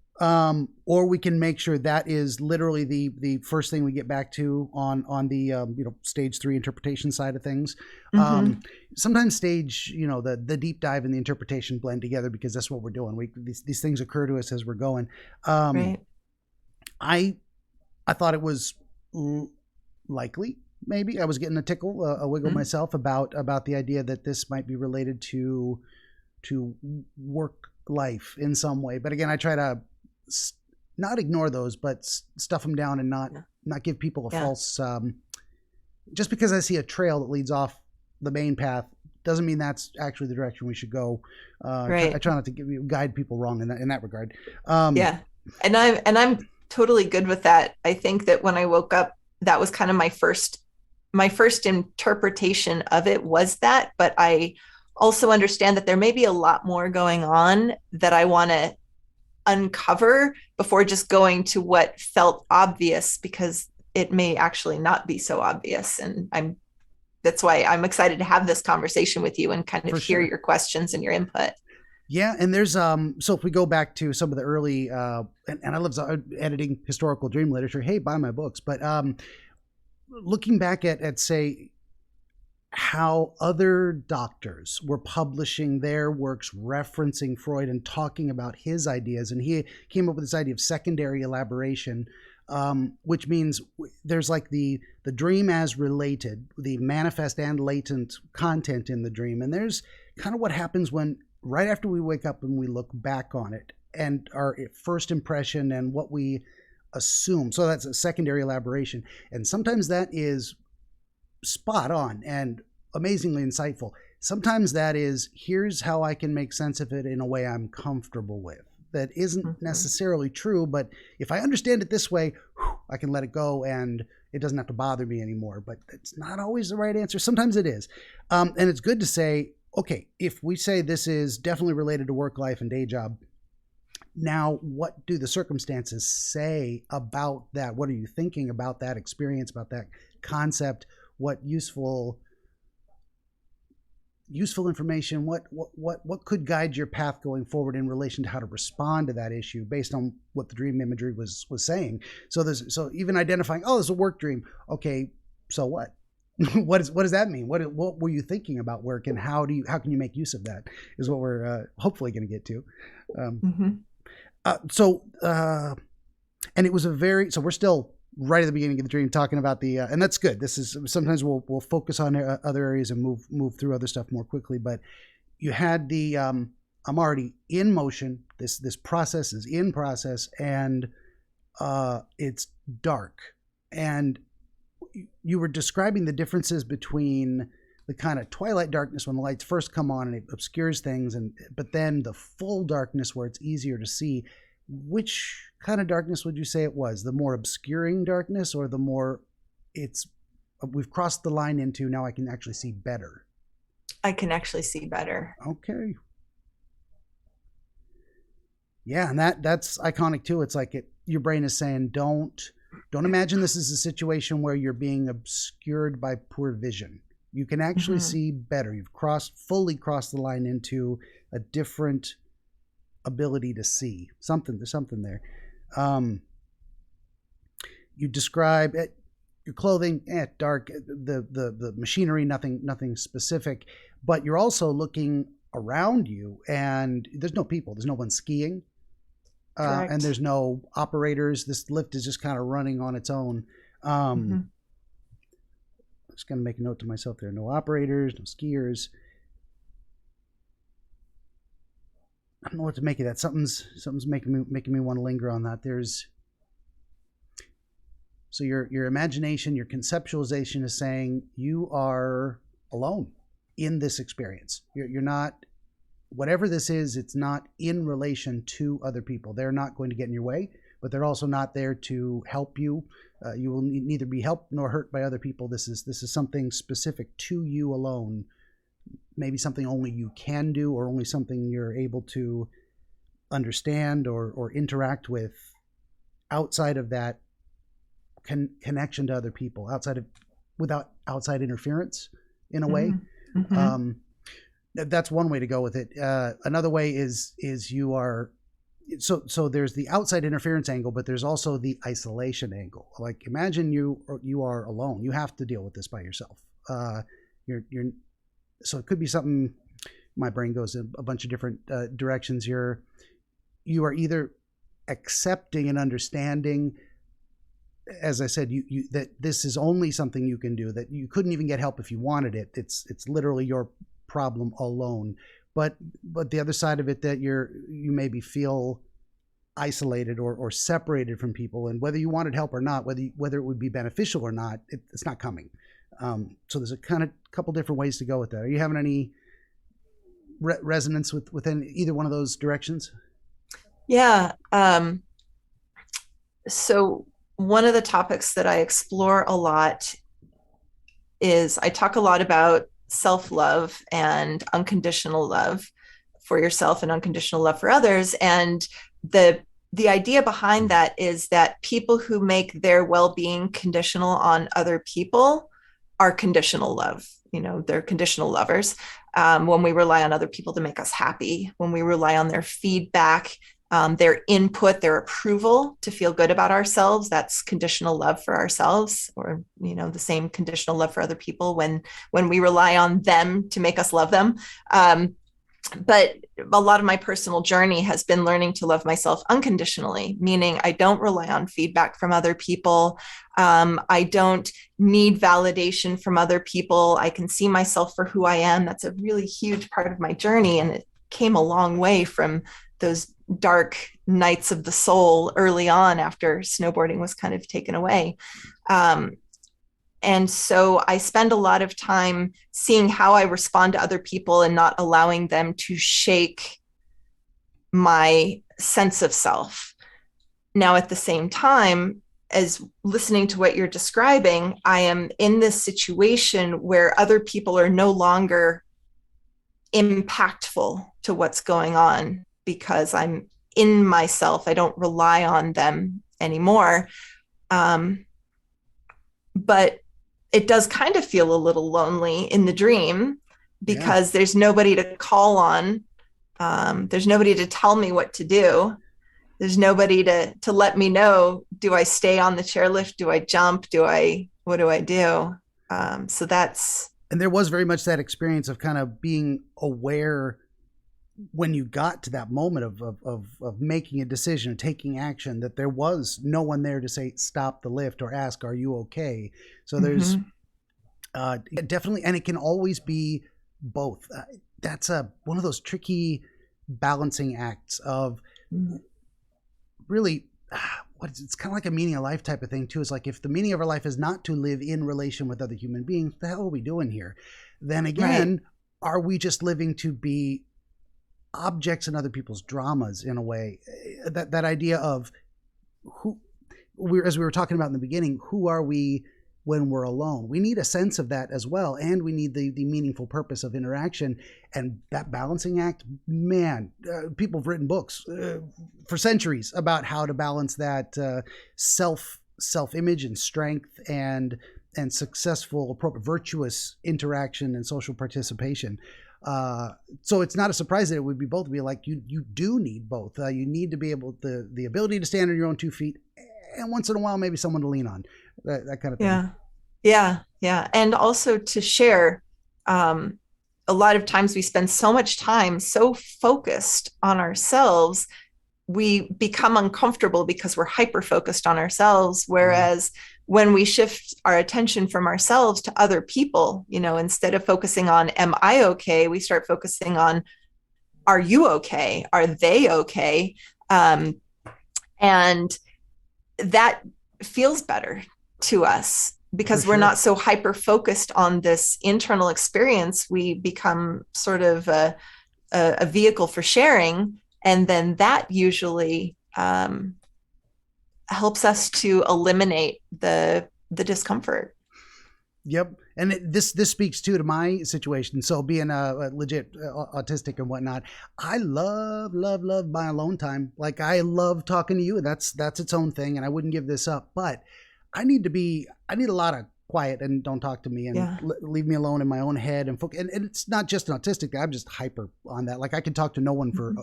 or we can make sure that is literally the first thing we get back to on the stage 3 interpretation side of things. Sometimes stage, the deep dive and the interpretation blend together, because that's what we're doing. These things occur to us as we're going. Right. I thought it was likely. Maybe I was getting a tickle, a wiggle myself about the idea that this might be related to work life in some way. But again, I try to not ignore those, but stuff them down, and not give people a false, just because I see a trail that leads off the main path doesn't mean that's actually the direction we should go. I try not to guide people wrong in that regard. And I'm totally good with that. I think that when I woke up, that was kind of my first interpretation of it was that, but I also understand that there may be a lot more going on that I want to uncover before just going to what felt obvious, because it may actually not be so obvious. And that's why I'm excited to have this conversation with you and kind of hear your questions and your input. Yeah. And there's, so if we go back to some of the early, and I love editing historical dream literature, hey, buy my books. But looking back at say, how other doctors were publishing their works referencing Freud and talking about his ideas. And he came up with this idea of secondary elaboration, which means there's like the dream as related, the manifest and latent content in the dream. And there's kind of what happens when right after we wake up and we look back on it, and our first impression and what we assume. So that's a secondary elaboration. And sometimes that is spot on and amazingly insightful. Sometimes that is, here's how I can make sense of it in a way I'm comfortable with. That isn't necessarily true, but if I understand it this way, I can let it go and it doesn't have to bother me anymore. But it's not always the right answer. Sometimes it is. And it's good to say, okay, if we say this is definitely related to work life and day job, now what do the circumstances say about that? What are you thinking about that experience, about that concept? What useful information, what could guide your path going forward in relation to how to respond to that issue based on what the dream imagery was saying? So even identifying, oh, there's a work dream. Okay, so what? what does that mean? What were you thinking about work, and how can you make use of that? Is what we're hopefully going to get to. And it was so we're still right at the beginning of the dream talking about the, and that's good. This is, sometimes we'll focus on other areas and move through other stuff more quickly. But you had the, I'm already in motion. This process is in process, and it's dark. And you were describing the differences between the kind of twilight darkness when the lights first come on and it obscures things, but then the full darkness where it's easier to see. Which kind of darkness would you say it was? The more obscuring darkness, or the more it's we've crossed the line into now I can actually see better. I can actually see better. Okay. Yeah, and that's iconic too. It's like your brain is saying, don't imagine this is a situation where you're being obscured by poor vision. You can actually see better. You've fully crossed the line into a different ability to see. There's something there. You describe your clothing, dark, the machinery, nothing specific, but you're also looking around you and there's no people, there's no one skiing. And there's no operators. This lift is just kind of running on its own. I'm just going to make a note to myself there. No operators, no skiers. I don't know what to make of that. Something's making me want to linger on that. So your imagination, your conceptualization is saying you are alone in this experience. You're not. Whatever this is, it's not in relation to other people. They're not going to get in your way, but they're also not there to help you. You will neither be helped nor hurt by other people. This is something specific to you alone. Maybe something only you can do, or only something you're able to understand or interact with outside of that connection to other people, without outside interference in a way. That's one way to go with it. Another way is you are so there's the outside interference angle, but there's also the isolation angle. Like imagine you are alone. You have to deal with this by yourself. You're so it could be something. My brain goes in a bunch of different directions. You are either accepting and understanding, as I said, you that this is only something you can do, that you couldn't even get help if you wanted it. It's literally your problem alone, but the other side of it, that you maybe feel isolated or separated from people, and whether you wanted help or not, whether it would be beneficial or not, it's not coming. So there's a couple different ways to go with that. Are you having any resonance within either one of those directions? Yeah. So one of the topics that I explore a lot is I talk a lot about self-love and unconditional love for yourself and unconditional love for others. And the idea behind that is that people who make their well-being conditional on other people are conditional love. They're conditional lovers. When we rely on other people to make us happy, when we rely on their feedback, their input, their approval to feel good about ourselves, that's conditional love for ourselves, or the same conditional love for other people when we rely on them to make us love them. But a lot of my personal journey has been learning to love myself unconditionally, meaning I don't rely on feedback from other people. I don't need validation from other people. I can see myself for who I am. That's a really huge part of my journey, and it came a long way from those dark nights of the soul early on after snowboarding was kind of taken away. And so I spend a lot of time seeing how I respond to other people and not allowing them to shake my sense of self. Now, at the same time, as listening to what you're describing, I am in this situation where other people are no longer impactful to what's going on because I'm in myself. I don't rely on them anymore. But it does kind of feel a little lonely in the dream because there's nobody to call on. There's nobody to tell me what to do. There's nobody to let me know, do I stay on the chairlift? Do I jump? What do I do? So that's. And there was very much that experience of kind of being aware when you got to that moment of making a decision, taking action, that there was no one there to say, stop the lift or ask, are you okay? So there's definitely, and it can always be both. That's one of those tricky balancing acts of really, it's kind of like a meaning of life type of thing too. It's like, if the meaning of our life is not to live in relation with other human beings, what the hell are we doing here? Then again, are we just living to be objects in other people's dramas in a way? That idea of as we were talking about in the beginning, who are we when we're alone. We need a sense of that as well, and we need the meaningful purpose of interaction. And that balancing act, man, people have written books for centuries about how to balance that self-image and strength and successful, appropriate, virtuous interaction and social participation. So it's not a surprise that it would be both. Be like, you do need both. You need to be able the ability to stand on your own 2 feet, and once in a while maybe someone to lean on, that kind of thing. Yeah, and also to share. A lot of times we spend so much time so focused on ourselves, we become uncomfortable because we're hyper focused on ourselves, whereas when we shift our attention from ourselves to other people, instead of focusing on, am I okay, we start focusing on, are you okay, are they okay? And that feels better to us because we're not so hyper focused on this internal experience. We become sort of a vehicle for sharing, and then that usually helps us to eliminate the discomfort. Yep. And this speaks too to my situation. So being a legit autistic and whatnot, I love my alone time. Like, I love talking to you, and that's its own thing, and I wouldn't give this up. But I need a lot of quiet, and don't talk to me, and leave me alone in my own head and focus. And it's not just an autistic thing. I'm just hyper on that. Like, I can talk to no one for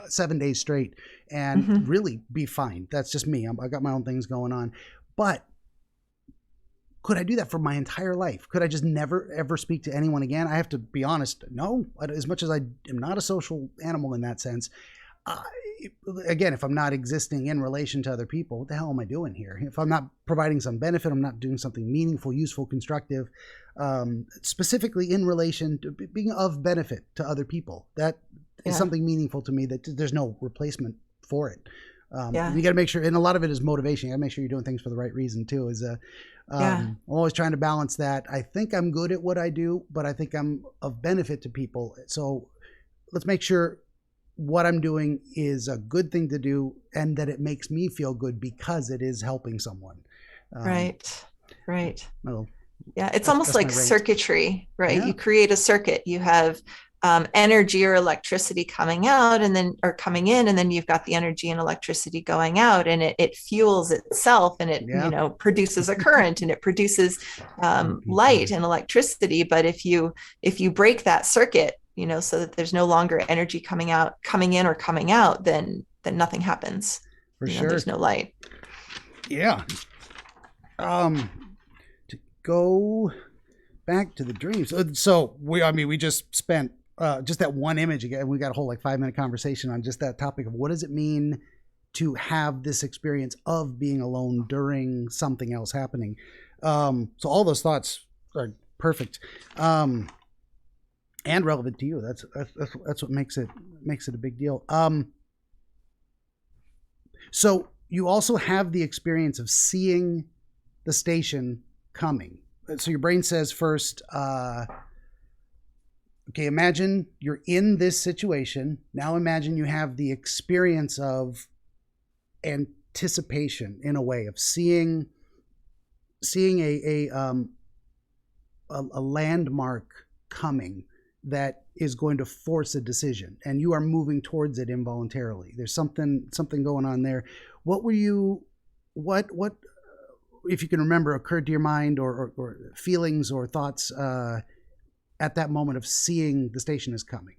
7 days straight and really be fine. That's just me. I got my own things going on. But could I do that for my entire life? Could I just never, ever speak to anyone again? I have to be honest. No, as much as I am not a social animal in that sense. Again, if I'm not existing in relation to other people, what the hell am I doing here? If I'm not providing some benefit, I'm not doing something meaningful, useful, constructive, specifically in relation to being of benefit to other people. That is something meaningful to me, that there's no replacement for it. You got to make sure, and a lot of it is motivation. You got to make sure you're doing things for the right reason too. I'm always trying to balance that. I think I'm good at what I do, but I think I'm of benefit to people. So let's make sure what I'm doing is a good thing to do, and that it makes me feel good because it is helping someone. Right. Well, it's almost like circuitry, right? Yeah. You create a circuit. You have energy or electricity coming out or coming in, and then you've got the energy and electricity going out, and it fuels itself, and it produces a current, and it produces light and electricity. But if you break that circuit, so that there's no longer energy coming in or coming out, then nothing happens. For sure. There's no light. Yeah. To go back to the dreams. So we just spent just that one image again. We got a whole 5-minute conversation on just that topic of what does it mean to have this experience of being alone during something else happening. So all those thoughts are perfect. And relevant to you. That's what makes it a big deal. So you also have the experience of seeing the station coming. So your brain says first, okay, imagine you're in this situation. Now imagine you have the experience of anticipation, in a way, of seeing a landmark coming that is going to force a decision, and you are moving towards it involuntarily. There's something going on there. What if you can remember, occurred to your mind, or feelings or thoughts at that moment of seeing the station is coming?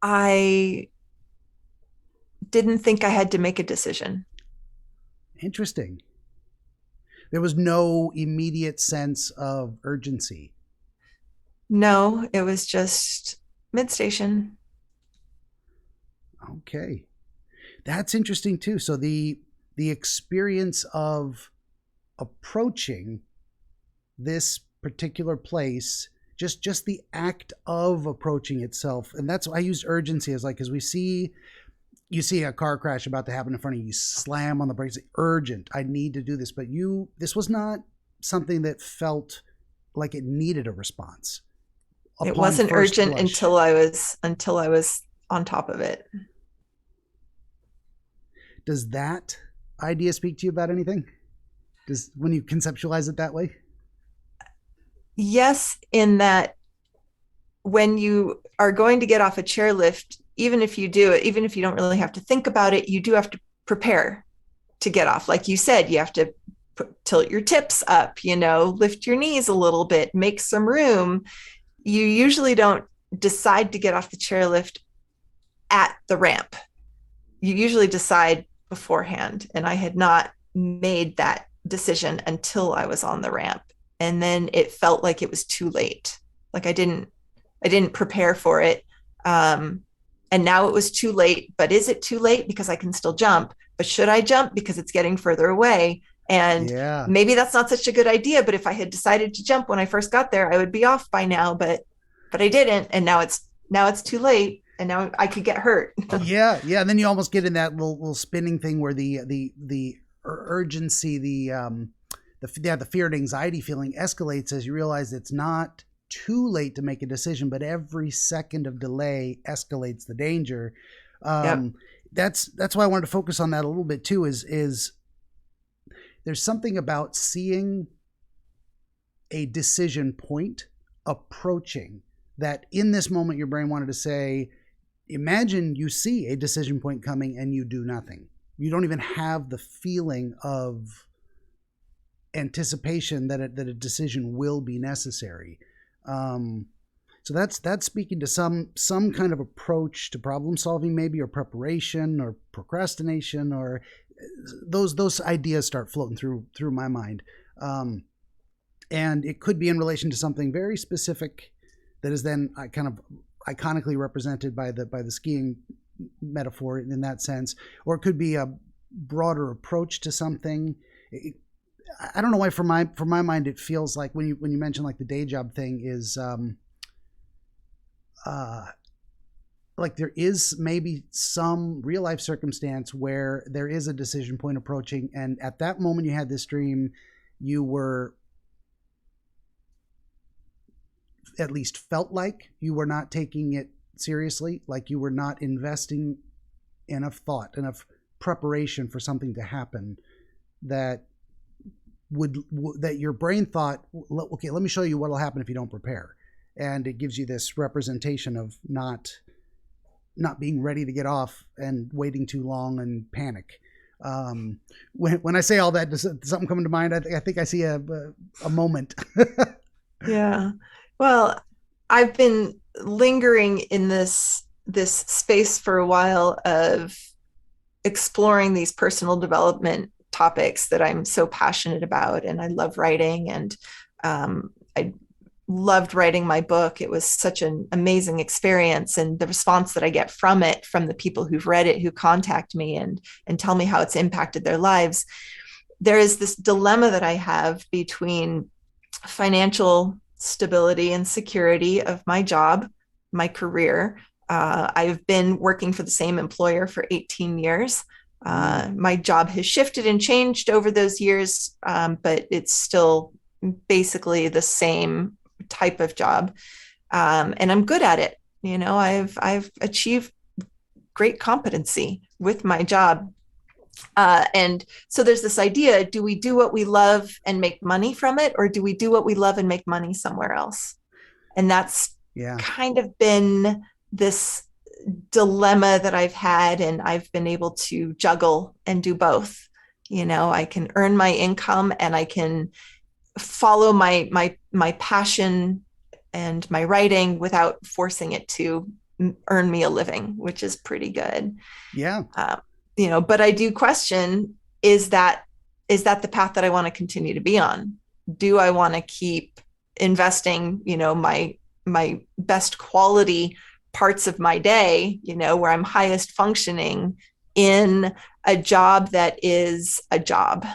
I didn't think I had to make a decision. Interesting. There was no immediate sense of urgency. No, it was just mid-station. Okay. That's interesting too. So the experience of approaching this particular place, just the act of approaching itself. And that's why I used urgency as because you see a car crash about to happen in front of you, you slam on the brakes, urgent, I need to do this. But this was not something that felt like it needed a response. It wasn't urgent until I was on top of it. Does that idea speak to you about anything? when you conceptualize it that way? Yes, in that when you are going to get off a chairlift, even if you do it, even if you don't really have to think about it, you do have to prepare to get off. Like you said, you have to tilt your tips up, lift your knees a little bit, make some room. You usually don't decide to get off the chairlift at the ramp. You usually decide beforehand. And I had not made that decision until I was on the ramp. And then it felt like it was too late. Like I didn't prepare for it. And now it was too late. But is it too late? Because I can still jump. But should I jump because it's getting further away? And maybe that's not such a good idea. But if I had decided to jump when I first got there, I would be off by now. But I didn't. And now it's too late. And now I could get hurt. Yeah. And then you almost get in that little spinning thing where the urgency, the fear and anxiety feeling escalates as you realize it's not too late to make a decision, but every second of delay escalates the danger. That's why I wanted to focus on that a little bit too, is there's something about seeing a decision point approaching that in this moment your brain wanted to say, imagine you see a decision point coming and you do nothing. You don't even have the feeling of anticipation that a decision will be necessary. So that's speaking to some kind of approach to problem solving, maybe, or preparation, or procrastination, or those ideas start floating through my mind. And it could be in relation to something very specific that is then kind of iconically represented by the skiing metaphor in that sense, or it could be a broader approach to something. I don't know why for my mind it feels like when you mention like the day job thing is like there is maybe some real life circumstance where there is a decision point approaching, and at that moment you had this dream, you were at least felt like you were not taking it seriously, like you were not investing enough thought, enough preparation for something to happen that that your brain thought, okay, let me show you what will happen if you don't prepare. And it gives you this representation of not being ready to get off and waiting too long and panic. When I say all that, does something come to mind? I think I see a moment. Yeah. Well, I've been lingering in this space for a while of exploring these personal development topics that I'm so passionate about. And I love writing, and I loved writing my book. It was such an amazing experience. And the response that I get from it, from the people who've read it, who contact me and tell me how it's impacted their lives. There is this dilemma that I have between financial stability and security of my job, my career. I've been working for the same employer for 18 years. My job has shifted and changed over those years, but it's still basically the same type of job. And I'm good at it. I've achieved great competency with my job. And so there's this idea, do we do what we love and make money from it, or do we do what we love and make money somewhere else? And that's kind of been this dilemma that I've had, and I've been able to juggle and do both. I can earn my income and I can follow my passion and my writing without forcing it to earn me a living, which is pretty good. Yeah. But I do question, is that the path that I want to continue to be on? Do I want to keep investing, my best quality parts of my day, where I'm highest functioning, in a job that is a job?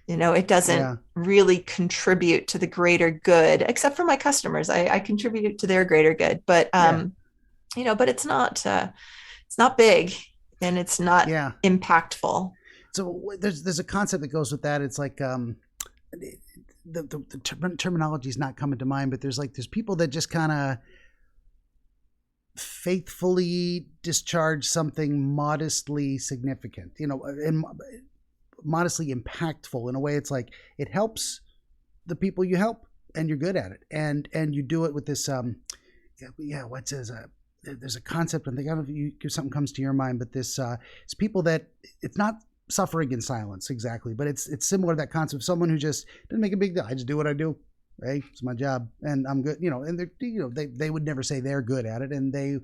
It doesn't really contribute to the greater good, except for my customers. I contribute to their greater good, but but it's not big. And it's not impactful. So there's a concept that goes with that. It's like the terminology is not coming to mind, but there's people that just kind of faithfully discharge something modestly significant. And modestly impactful in a way. It's like it helps the people you help, and you're good at it, and you do it with this what says there's a concept, and I don't know if something comes to your mind, but this it's people that it's not suffering in silence exactly, but it's similar to that concept of someone who just doesn't make a big deal. I just do what I do. Hey, it's my job, and I'm good. And they would never say they're good at it, and they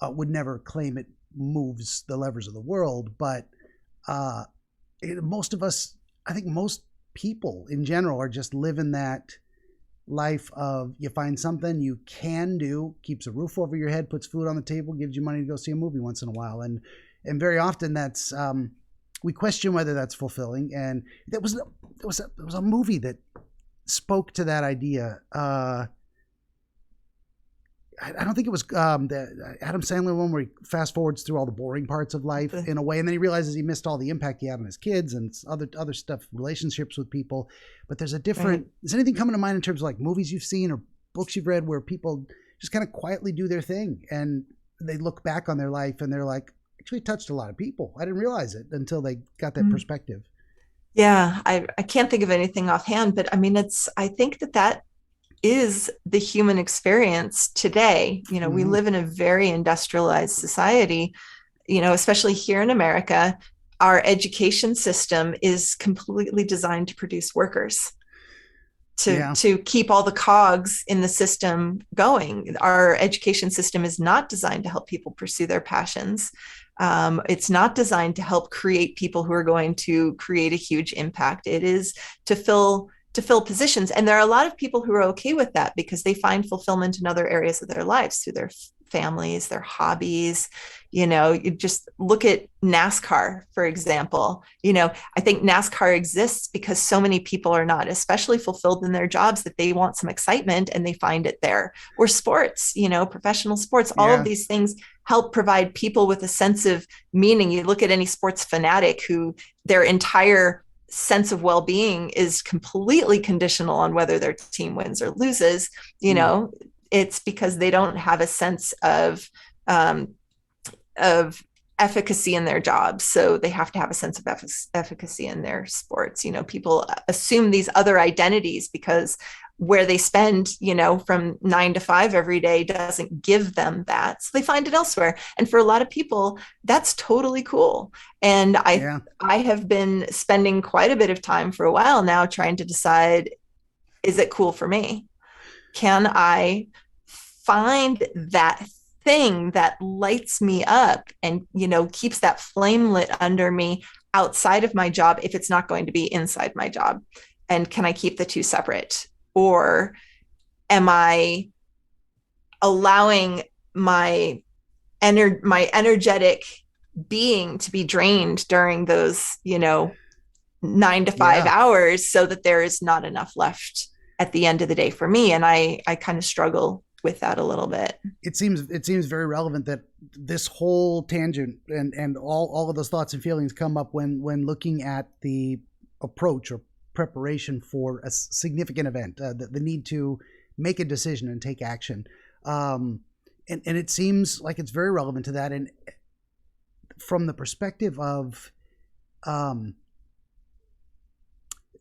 would never claim it moves the levers of the world. But most of us, I think most people in general, are just living that life of you find something you can do, keeps a roof over your head, puts food on the table, gives you money to go see a movie once in a while, and very often that's we question whether that's fulfilling. And there was a movie that spoke to that idea. I don't think it was the Adam Sandler one where he fast forwards through all the boring parts of life in a way, and then he realizes he missed all the impact he had on his kids and other stuff, relationships with people. But there's a different. Is anything coming to mind in terms of like movies you've seen or books you've read where people just kind of quietly do their thing and they look back on their life and they're like, actually touched a lot of people. I didn't realize it until they got that perspective. Yeah, I can't think of anything offhand, but I mean, I think that is the human experience today. We live in a very industrialized society, especially here in America. Our education system is completely designed to produce workers, to keep all the cogs in the system going. Our education system is not designed to help people pursue their passions. It's not designed to help create people who are going to create a huge impact. It is to fill positions. And there are a lot of people who are okay with that because they find fulfillment in other areas of their lives through their families, their hobbies. You just look at NASCAR, for example. I think NASCAR exists because so many people are not especially fulfilled in their jobs that they want some excitement and they find it there. Or sports, professional sports, all of these things help provide people with a sense of meaning. You look at any sports fanatic who their entire sense of well-being is completely conditional on whether their team wins or loses. It's because they don't have a sense of efficacy in their jobs. So they have to have a sense of efficacy in their sports. People assume these other identities because where they spend, from 9 to 5 every day doesn't give them that. So they find it elsewhere. And for a lot of people, that's totally cool. And I have been spending quite a bit of time for a while now trying to decide, is it cool for me? Can I find that thing that lights me up and, keeps that flame lit under me outside of my job if it's not going to be inside my job? And can I keep the two separate? Or am I allowing my energetic being to be drained during those, 9 to 5 hours so that there is not enough left at the end of the day for me? And I kind of struggle with that a little bit. It seems very relevant that this whole tangent and all of those thoughts and feelings come up when looking at the approach or preparation for a significant event, the need to make a decision and take action. And it seems like it's very relevant to that. And from the perspective of,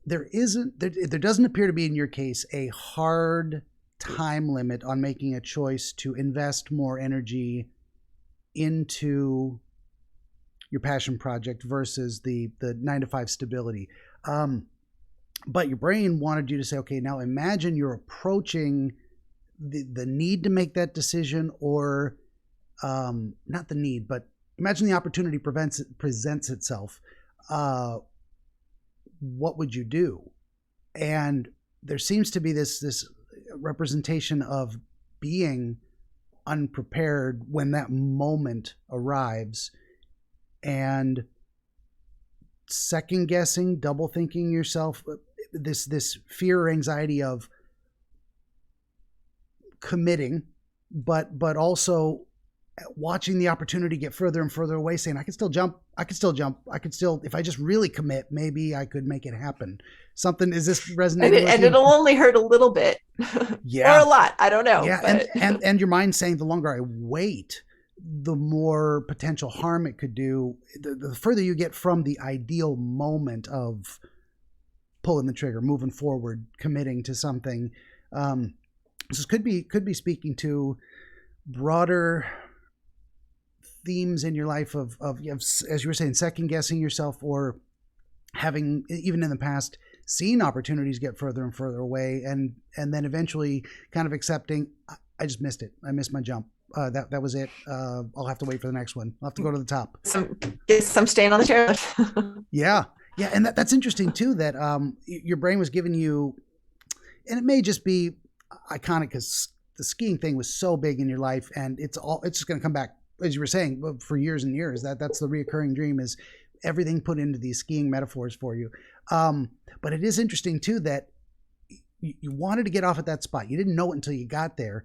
there doesn't appear to be in your case a hard time limit on making a choice to invest more energy into your passion project versus the 9 to 5 stability. But your brain wanted you to say, okay, now imagine you're approaching the need to make that decision, or not the need, but imagine the opportunity presents itself. What would you do? And there seems to be this representation of being unprepared when that moment arrives, and second guessing, double thinking yourself, this fear or anxiety of committing, but also watching the opportunity get further and further away, saying, I can still jump. If I just really commit, maybe I could make it happen. Something, is this resonating with you? It'll only hurt a little bit. Or a lot. I don't know. Yeah. And your mind saying, the longer I wait, the more potential harm it could do. The further you get from the ideal moment of pulling the trigger, moving forward, committing to something. This could be speaking to broader themes in your life of as you were saying, second guessing yourself, or having, even in the past, seen opportunities get further and further away, and then eventually kind of accepting, I just missed it. I missed my jump. That was it. I'll have to wait for the next one. I'll have to go to the top. Some staying on the chair. Yeah. And that's interesting too, that your brain was giving you, and it may just be iconic because the skiing thing was so big in your life, and it's just going to come back, as you were saying, for years and years. That's the reoccurring dream, is everything put into these skiing metaphors for you. But it is interesting too that you wanted to get off at that spot. You didn't know it until you got there,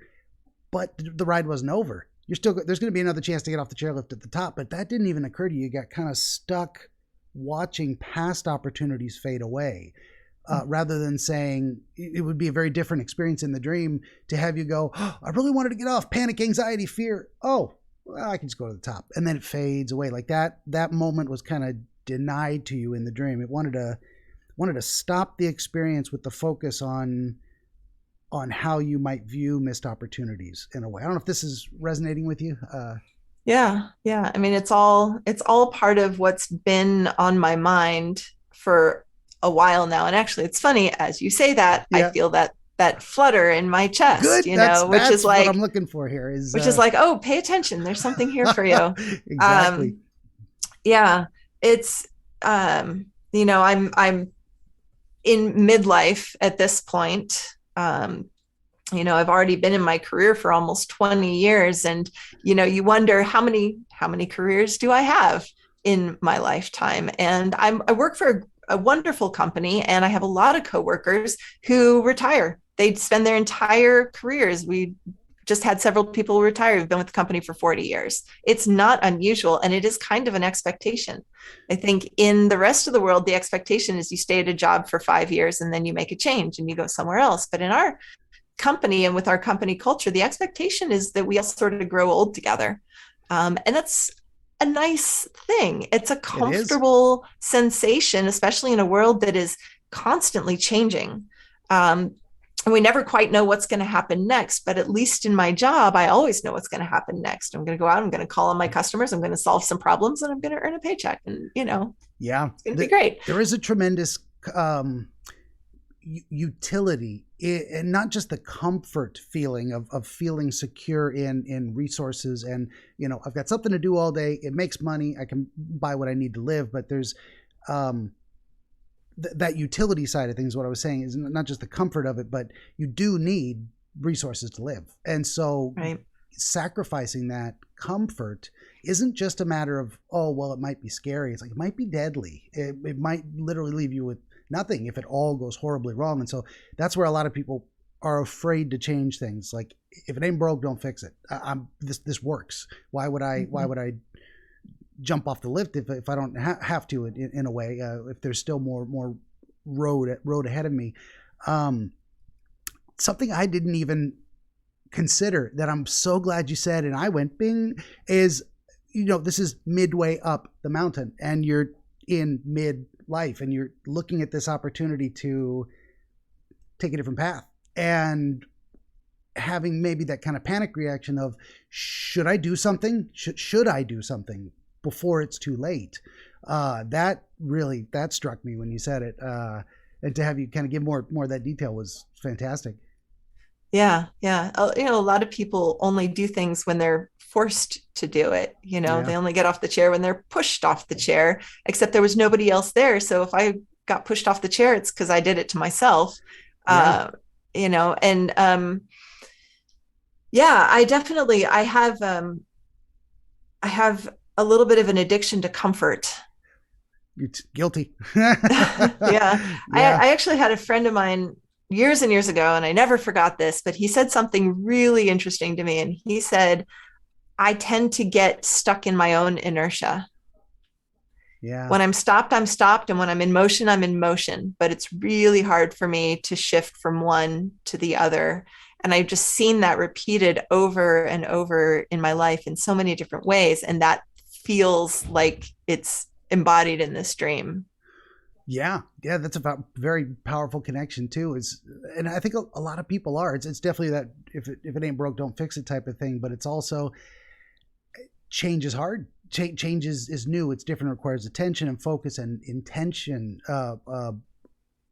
but the ride wasn't over. There's going to be another chance to get off the chairlift at the top, but that didn't even occur to you. You got kind of stuck watching past opportunities fade away, rather than saying, it would be a very different experience in the dream to have you go, oh, I really wanted to get off, panic, anxiety, fear. Oh, well, I can just go to the top. And then it fades away. Like that moment was kind of denied to you in the dream. It wanted to stop the experience with the focus on how you might view missed opportunities in a way. I don't know if this is resonating with you. Yeah. I mean, it's all part of what's been on my mind for a while now. And actually, it's funny, as you say that, yeah. I feel that flutter in my chest. Good. Which is like what I'm looking for here. Is like, oh, pay attention. There's something here for you. Exactly. Yeah. It's I'm in midlife at this point. I've already been in my career for almost 20 years, and you wonder how many careers do I have in my lifetime. And I work for a wonderful company, and I have a lot of coworkers who retire. They spend their entire careers. We just had several people retire who've been with the company for 40 years. It's not unusual, and it is kind of an expectation. I think in the rest of the world, the expectation is you stay at a job for 5 years and then you make a change and you go somewhere else. But in our company and with our company culture, the expectation is that we all sort of grow old together. And that's a nice thing. It's a comfortable sensation, especially in a world that is constantly changing. And we never quite know what's going to happen next, but at least in my job, I always know what's going to happen next. I'm going to go out, I'm going to call on my customers, I'm going to solve some problems, and I'm going to earn a paycheck. And, yeah, it's going to be great. There is a tremendous utility, and not just the comfort feeling of feeling secure in resources. And, I've got something to do all day. It makes money. I can buy what I need to live. But there's that utility side of things. What I was saying is not just the comfort of it, but you do need resources to live. And so sacrificing that comfort isn't just a matter of, oh, well, it might be scary. It's like, it might be deadly. It might literally leave you with nothing if it all goes horribly wrong. And so that's where a lot of people are afraid to change things. Like, if it ain't broke, don't fix it. This works. Why would I jump off the lift if I don't have to in a way, if there's still more road ahead of me. Something I didn't even consider that I'm so glad you said, and I went bing, is, this is midway up the mountain and you're in midlife and you're looking at this opportunity to take a different path, and having maybe that kind of panic reaction of, should I do something? Should I do something before it's too late? That struck me when you said it. And to have you kind of give more of that detail was fantastic. Yeah. A lot of people only do things when they're forced to do it. They only get off the chair when they're pushed off the chair, except there was nobody else there. So if I got pushed off the chair, it's because I did it to myself. I definitely, I have a little bit of an addiction to comfort. You're guilty. Yeah. I actually had a friend of mine years and years ago, and I never forgot this, but he said something really interesting to me. And he said, I tend to get stuck in my own inertia. Yeah. When I'm stopped, I'm stopped. And when I'm in motion, I'm in motion. But it's really hard for me to shift from one to the other. And I've just seen that repeated over and over in my life in so many different ways. And that feels like it's embodied in this dream. Yeah, yeah, that's a very powerful connection too. And I think a lot of people are. It's definitely that if it ain't broke, don't fix it type of thing. But it's also change is hard. Change is new. It's different. It requires attention and focus and intention.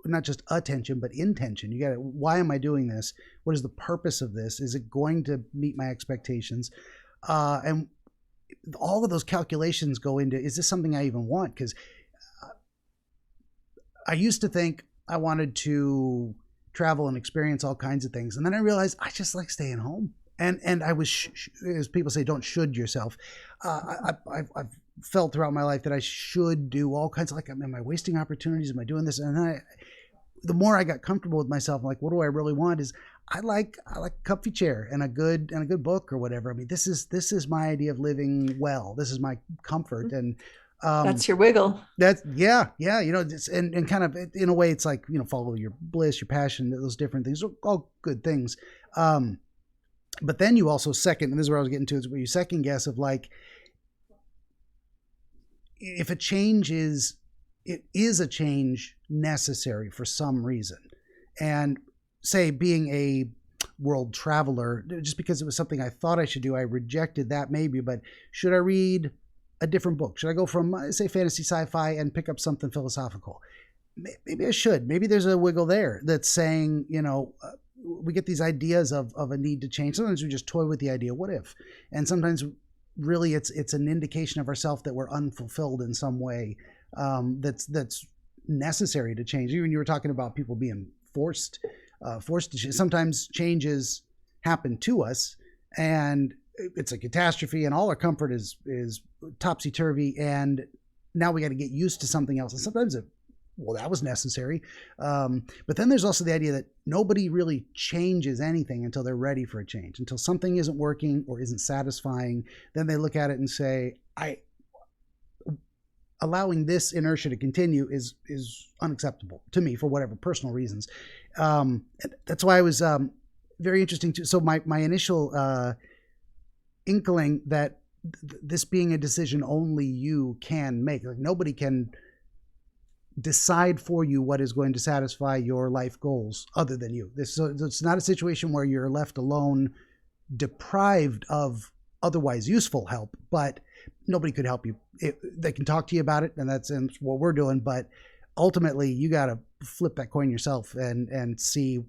Not just attention, but intention. You got to. Why am I doing this? What is the purpose of this? Is it going to meet my expectations? And all of those calculations go into: is this something I even want? Because I used to think I wanted to travel and experience all kinds of things. And then I realized I just like staying home. And I was, as people say, don't should yourself. I've felt throughout my life that I should do all kinds of, like, am I wasting opportunities? Am I doing this? And then the more I got comfortable with myself, I'm like, what do I really want? Is I like a comfy chair and a good book or whatever. I mean, this is my idea of living well. This is my comfort. And that's your wiggle. That's yeah. And kind of in a way, it's like, follow your bliss, your passion, those different things are all good things. But then you also second, and this is where I was getting to, is where you second guess of like, if it is a change necessary for some reason. And say being a world traveler, just because it was something I thought I should do, I rejected that maybe, but should I read a different book? Should I go from, say, fantasy sci-fi and pick up something philosophical? Maybe I should. Maybe there's a wiggle there that's saying, we get these ideas of a need to change. Sometimes we just toy with the idea, what if? And sometimes really it's an indication of ourselves that we're unfulfilled in some way, that's necessary to change. Even you were talking about people being forced to change. Sometimes changes happen to us and it's a catastrophe and all our comfort is topsy-turvy, and now we got to get used to something else. And sometimes that was necessary. But then there's also the idea that nobody really changes anything until they're ready for a change. Until something isn't working or isn't satisfying, then they look at it and say, allowing this inertia to continue is unacceptable to me for whatever personal reasons. That's why I was very interesting too. So my initial inkling that this being a decision only you can make, like nobody can decide for you what is going to satisfy your life goals other than you. So it's not a situation where you're left alone, deprived of otherwise useful help, but nobody could help you. They can talk to you about it, and that's what we're doing. But ultimately, you got to flip that coin yourself and see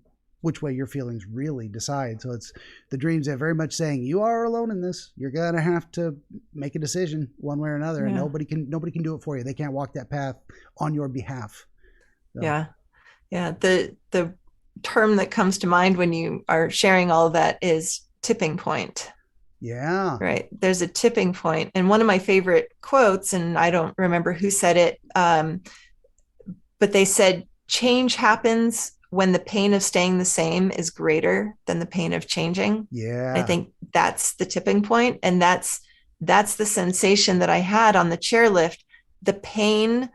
which way your feelings really decide. So it's the dreams that very much saying you are alone in this. You're gonna have to make a decision one way or another, and nobody can do it for you. They can't walk that path on your behalf. So. Yeah. The term that comes to mind when you are sharing all of that is tipping point. Yeah. Right. There's a tipping point. And one of my favorite quotes, and I don't remember who said it, but they said, change happens when the pain of staying the same is greater than the pain of changing. Yeah. I think that's the tipping point. And that's the sensation that I had on the chairlift. The pain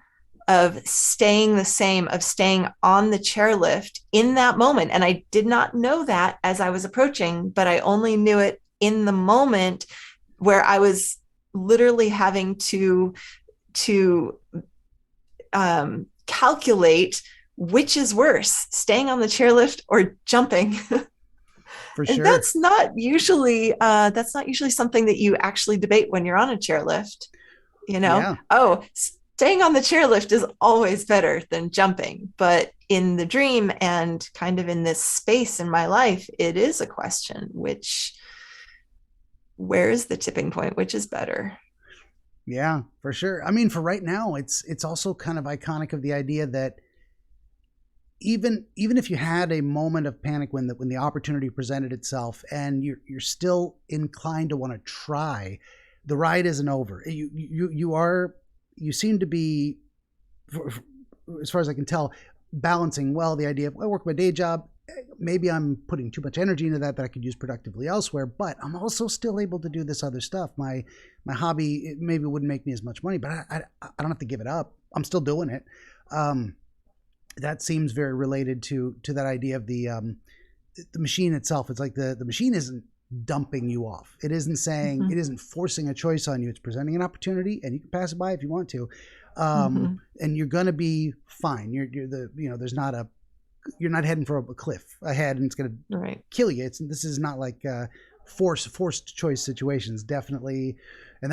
of staying the same, of staying on the chairlift in that moment. And I did not know that as I was approaching, but I only knew it in the moment where I was literally having to calculate which is worse, staying on the chairlift or jumping. For sure. And that's not usually something that you actually debate when you're on a chairlift. Yeah. Oh, staying on the chairlift is always better than jumping. But in the dream and kind of in this space in my life, it is a question, where is the tipping point? Which is better? Yeah, for sure. I mean, for right now, it's also kind of iconic of the idea that even if you had a moment of panic when the opportunity presented itself and you're still inclined to want to try, the ride isn't over. You seem to be, as far as I can tell, balancing well the idea of, I work my day job. Maybe I'm putting too much energy into that I could use productively elsewhere, but I'm also still able to do this other stuff. My hobby, it maybe wouldn't make me as much money, but I don't have to give it up. I'm still doing it. That seems very related to that idea of the the machine itself, it's like the machine isn't dumping you off. It isn't saying, it isn't forcing a choice on you. It's presenting an opportunity, and you can pass it by if you want to. And you're going to be fine. There's not you're not heading for a cliff ahead and it's going to kill you. This is not like forced choice situations, definitely. And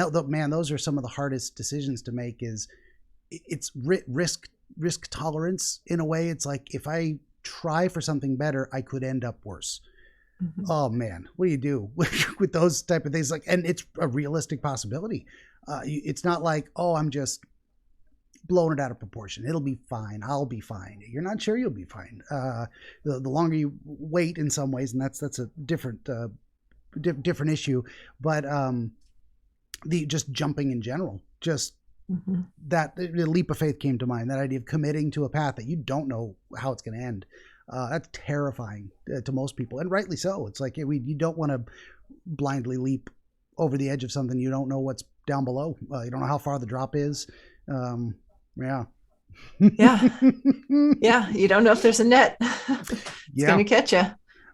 those are some of the hardest decisions to make. It's risk tolerance in a way. It's like, if I try for something better, I could end up worse. Oh man, what do you do with those type of things? Like, and it's a realistic possibility. It's not like, oh, I'm just blowing it out of proportion. It'll be fine. I'll be fine. You're not sure you'll be fine. The longer you wait, in some ways, and that's a different issue. But the just jumping in general, just that the leap of faith came to mind. That idea of committing to a path that you don't know how it's going to end. That's terrifying to most people, and rightly so. It's like you don't want to blindly leap over the edge of something you don't know what's down below. You don't know how far the drop is. Yeah. You don't know if there's a net. It's going to catch you.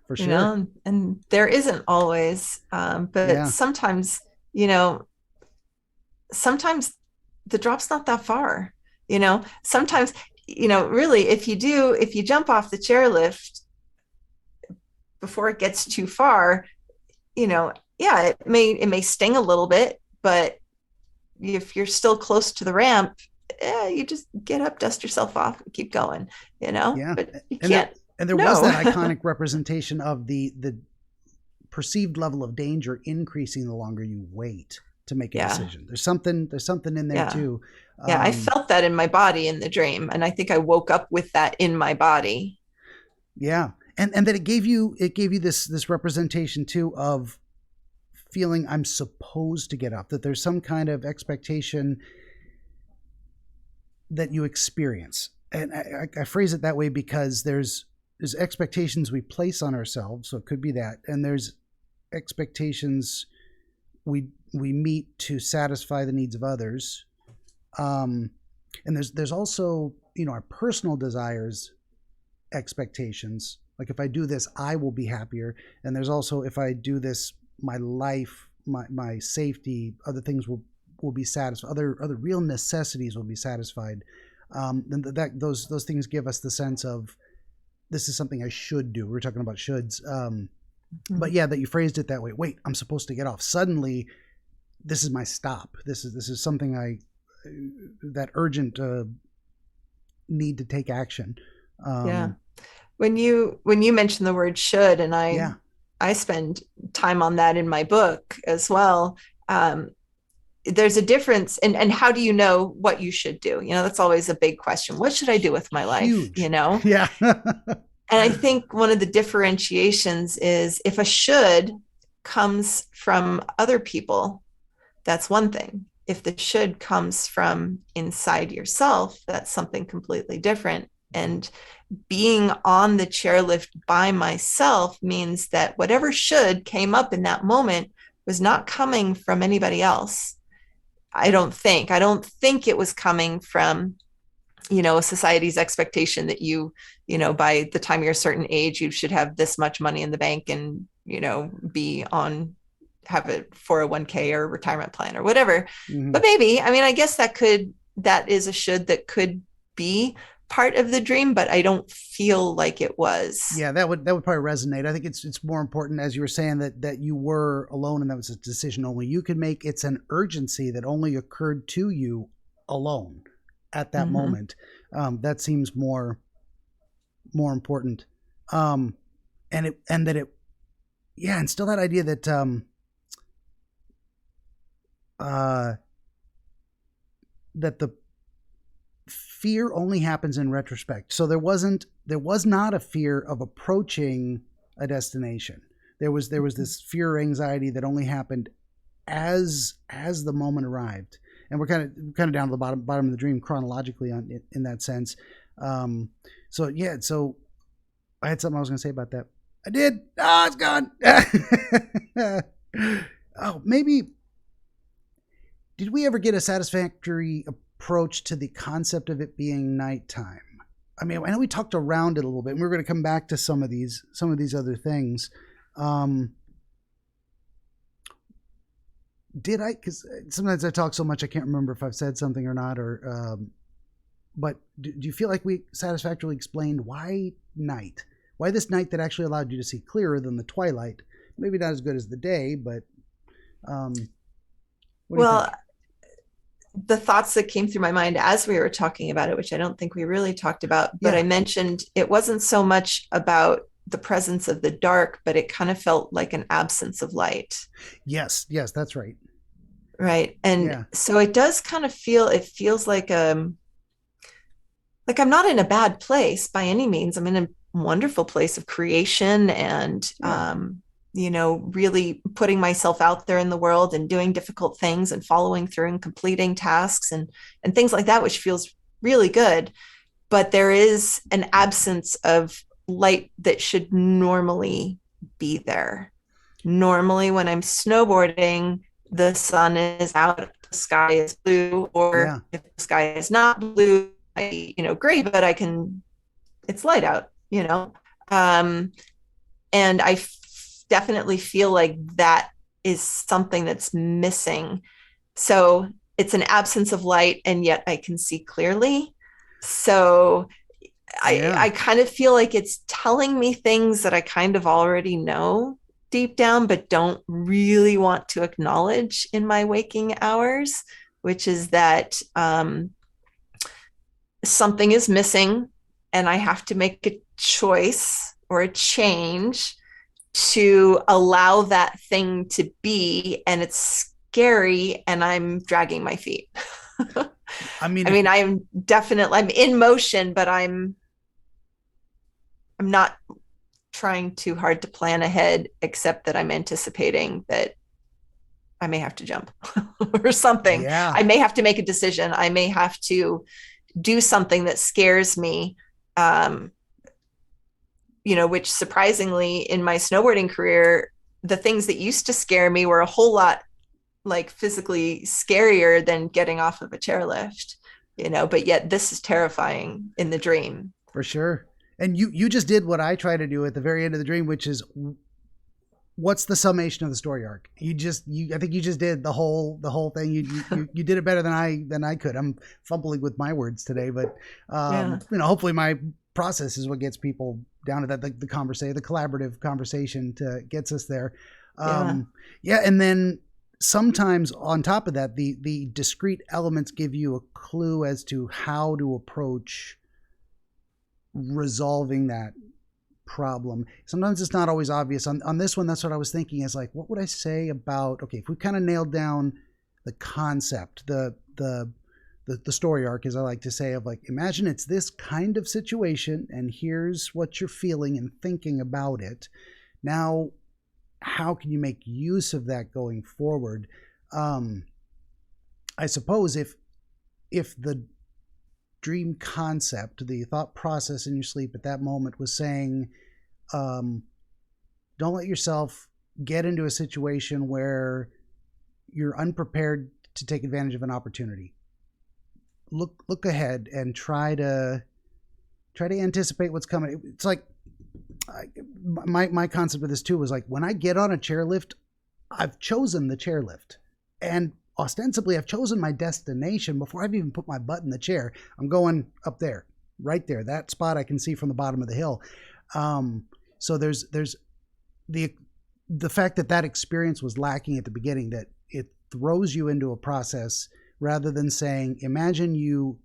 For sure. And there isn't always, but sometimes, sometimes the drop's not that far. Sometimes, really, if you jump off the chairlift before it gets too far, it may sting a little bit, but if you're still close to the ramp, you just get up, dust yourself off, and keep going, but you can't. And there was that iconic representation of the perceived level of danger increasing the longer you wait to make a decision. There's something in there too. I felt that in my body in the dream. And I think I woke up with that in my body. Yeah. And that it gave you this representation too of feeling I'm supposed to get up, that there's some kind of expectation that you experience. And I phrase it that way because there's expectations we place on ourselves. So it could be that. And there's expectations we meet to satisfy the needs of others. And there's also, our personal desires, expectations. Like, if I do this, I will be happier. And there's also, if I do this, my life, my safety, other things will be satisfied. Other real necessities will be satisfied. And those things give us the sense of, this is something I should do. We're talking about shoulds. But that you phrased it that way. Wait, I'm supposed to get off. Suddenly, this is my stop. This is something that urgent need to take action. When you mentioned the word should, and I spend time on that in my book as well. There's a difference. And how do you know what you should do? That's always a big question. What should I do with my life? Huge. Yeah. And I think one of the differentiations is, if a should comes from other people, that's one thing. If the should comes from inside yourself, that's something completely different. And being on the chairlift by myself means that whatever should came up in that moment was not coming from anybody else. I don't think it was coming from, a society's expectation that by the time you're a certain age, you should have this much money in the bank and, have a 401k or retirement plan or whatever. But maybe, I guess that is a should that could be part of the dream, but I don't feel like it was. Yeah, that would probably resonate. I think it's more important, as you were saying, that you were alone and that was a decision only you could make. It's an urgency that only occurred to you alone at that moment. That seems more important. And still that idea that that the fear only happens in retrospect. So there was not a fear of approaching a destination. There was this fear or anxiety that only happened as the moment arrived. And we're kind of down to the bottom of the dream chronologically in that sense. So I had something I was going to say about that. I did. Oh, it's gone. Oh, maybe. Did we ever get a satisfactory approach to the concept of it being nighttime? I mean, I know we talked around it a little bit, and we're going to come back to some of these other things. Did I? Because sometimes I talk so much I can't remember if I've said something or not. Or, but do you feel like we satisfactorily explained why night? Why this night that actually allowed you to see clearer than the twilight? Maybe not as good as the day, but what do you Well, think? the thoughts that came through my mind as we were talking about it, which I don't think we really talked about, but I Yeah. mentioned it wasn't so much about the presence of the dark, but it kind of felt like an absence of light. Yes. Yes, that's right. Right. And Yeah. so it does kind of feel, it feels like I'm not in a bad place by any means. I'm in a wonderful place of creation and Yeah. really putting myself out there in the world and doing difficult things and following through and completing tasks and things like that, which feels really good. But there is an absence of light that should normally be there. Normally, when I'm snowboarding, the sun is out, the sky is blue, or Yeah. if the sky is not blue, gray, but it's light out, Um, and definitely feel like that is something that's missing. So it's an absence of light, and yet I can see clearly. So Yeah. I kind of feel like it's telling me things that I kind of already know deep down, but don't really want to acknowledge in my waking hours, which is that something is missing and I have to make a choice or a change to allow that thing to be. And it's scary and I'm dragging my feet. I mean, I if mean, I'm in motion, but I'm not trying too hard to plan ahead, except that I'm anticipating that I may have to jump or something. yeah. I may have to make a decision. I may have to do something that scares me. Um, which surprisingly in my snowboarding career, the things that used to scare me were a whole lot like physically scarier than getting off of a chairlift, but yet this is terrifying in the dream. For sure. And you just did what I try to do at the very end of the dream, which is what's the summation of the story arc? I think you just did the whole thing. You did it better than I could. I'm fumbling with my words today, but Yeah. hopefully my process is what gets people down to that the conversation, the collaborative conversation to gets us there. Yeah. Yeah, and then sometimes on top of that, the discrete elements give you a clue as to how to approach resolving that problem. Sometimes it's not always obvious. On this one, that's what I was thinking is like, what would I say about, okay, if we kind of nailed down the concept, the story arc, as I like to say, of like, imagine it's this kind of situation and here's what you're feeling and thinking about it. Now, how can you make use of that going forward? I suppose if the dream concept, the thought process in your sleep at that moment was saying, don't let yourself get into a situation where you're unprepared to take advantage of an opportunity. Look ahead and try to anticipate what's coming. It's like my concept of this too was like, when I get on a chairlift, I've chosen the chairlift, and ostensibly I've chosen my destination before I've even put my butt in the chair. I'm going up there, right there, that spot I can see from the bottom of the hill. So there's the fact that experience was lacking at the beginning, that it throws you into a process rather than saying, imagine you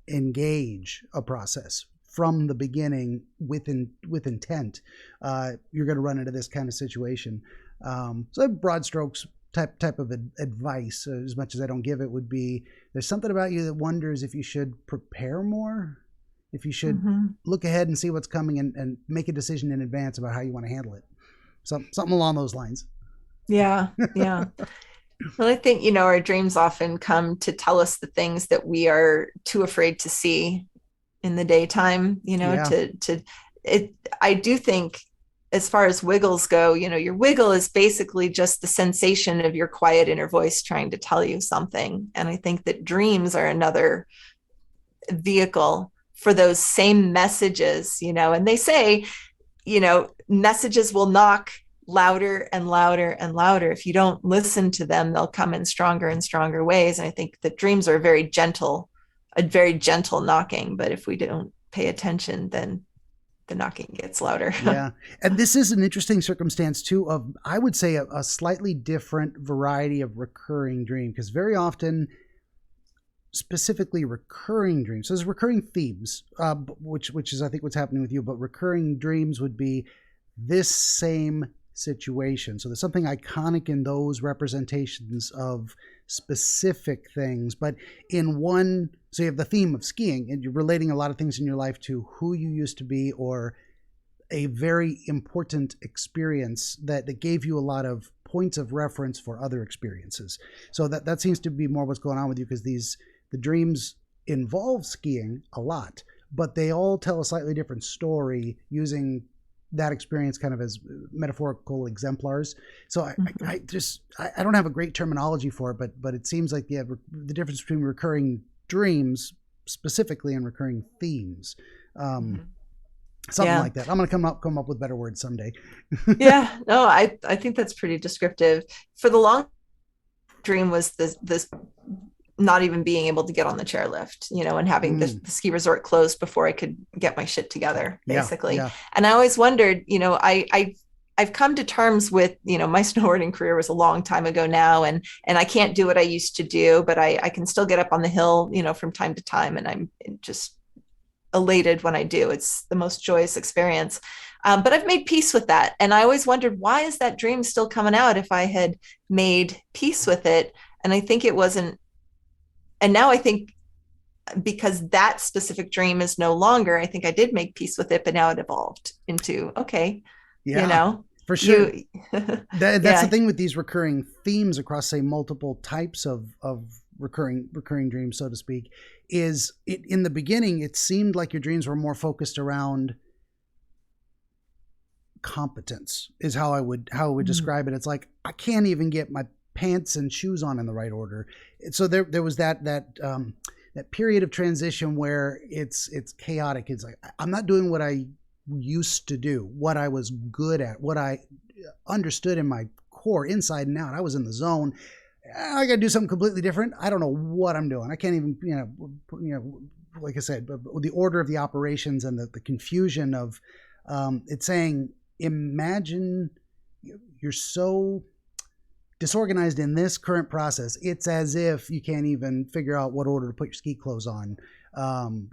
engage a process from the beginning with intent. You're going to run into this kind of situation. So broad strokes type of advice, as much as I don't give it, would be, there's something about you that wonders if you should prepare more, if you should look ahead and see what's coming and make a decision in advance about how you want to handle it. Something along those lines. Yeah. Yeah. Well, I think, our dreams often come to tell us the things that we are too afraid to see in the daytime, Yeah. I do think, as far as wiggles go, your wiggle is basically just the sensation of your quiet inner voice trying to tell you something. And I think that dreams are another vehicle for those same messages, and they say, messages will knock louder and louder and louder. If you don't listen to them, they'll come in stronger and stronger ways. And I think that dreams are a very gentle knocking, but if we don't pay attention, then the knocking gets louder. Yeah. And this is an interesting circumstance too of, I would say, a slightly different variety of recurring dream, because very often, specifically recurring dreams, so there's recurring themes, which is I think what's happening with you, but recurring dreams would be this same situation. So there's something iconic in those representations of specific things, but in one, so you have the theme of skiing and you're relating a lot of things in your life to who you used to be or a very important experience that gave you a lot of points of reference for other experiences. So that seems to be more what's going on with you, because the dreams involve skiing a lot, but they all tell a slightly different story using that experience kind of as metaphorical exemplars. So I don't have a great terminology for it, but it seems like the difference between recurring dreams specifically and recurring themes. Something like that. I'm going to come up with better words someday. Yeah, no, I think that's pretty descriptive. For the long dream was this not even being able to get on the chairlift, and having the ski resort closed before I could get my shit together, basically. Yeah. And I always wondered, I've come to terms with, my snowboarding career was a long time ago now, and I can't do what I used to do, but I can still get up on the hill, from time to time. And I'm just elated when I do. It's the most joyous experience. But I've made peace with that. And I always wondered, why is that dream still coming out if I had made peace with it? And I think it wasn't. And now I think because that specific dream is no longer, I think I did make peace with it, but now it evolved into, okay, for sure. That's the thing with these recurring themes across, say, multiple types of recurring dreams, so to speak, is it in the beginning, it seemed like your dreams were more focused around competence is how I would describe it. It's like, I can't even get my pants and shoes on in the right order. So there was that period of transition where it's chaotic. It's like, I'm not doing what I used to do, what I was good at, what I understood in my core inside and out. I was in the zone. I got to do something completely different. I don't know what I'm doing. I can't even, like I said, the order of the operations and the confusion of it's saying, imagine you're so disorganized in this current process. It's as if you can't even figure out what order to put your ski clothes on,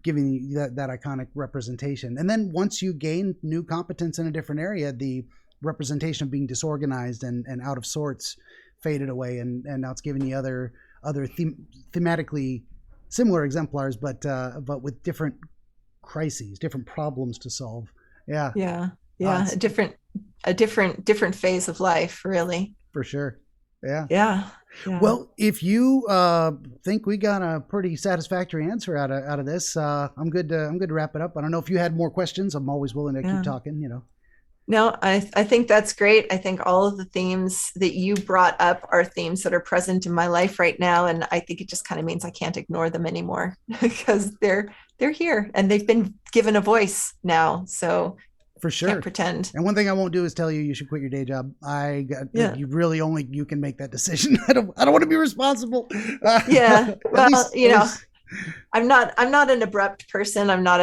giving you that iconic representation. And then once you gain new competence in a different area, the representation of being disorganized and out of sorts faded away, and now it's giving you other thematically similar exemplars, but with different crises, different problems to solve. Yeah. A different phase of life, really. For sure. Yeah. Well, if you think we got a pretty satisfactory answer out of this, I'm good to wrap it up. I don't know if you had more questions. I'm always willing to keep talking. No, I think that's great. I think all of the themes that you brought up are themes that are present in my life right now, and I think it just kind of means I can't ignore them anymore because they're here and they've been given a voice now. So. For sure. Can't pretend. And one thing I won't do is tell you should quit your day job. You really only you can make that decision. I don't want to be responsible. Yeah. Well, I'm not an abrupt person. I'm not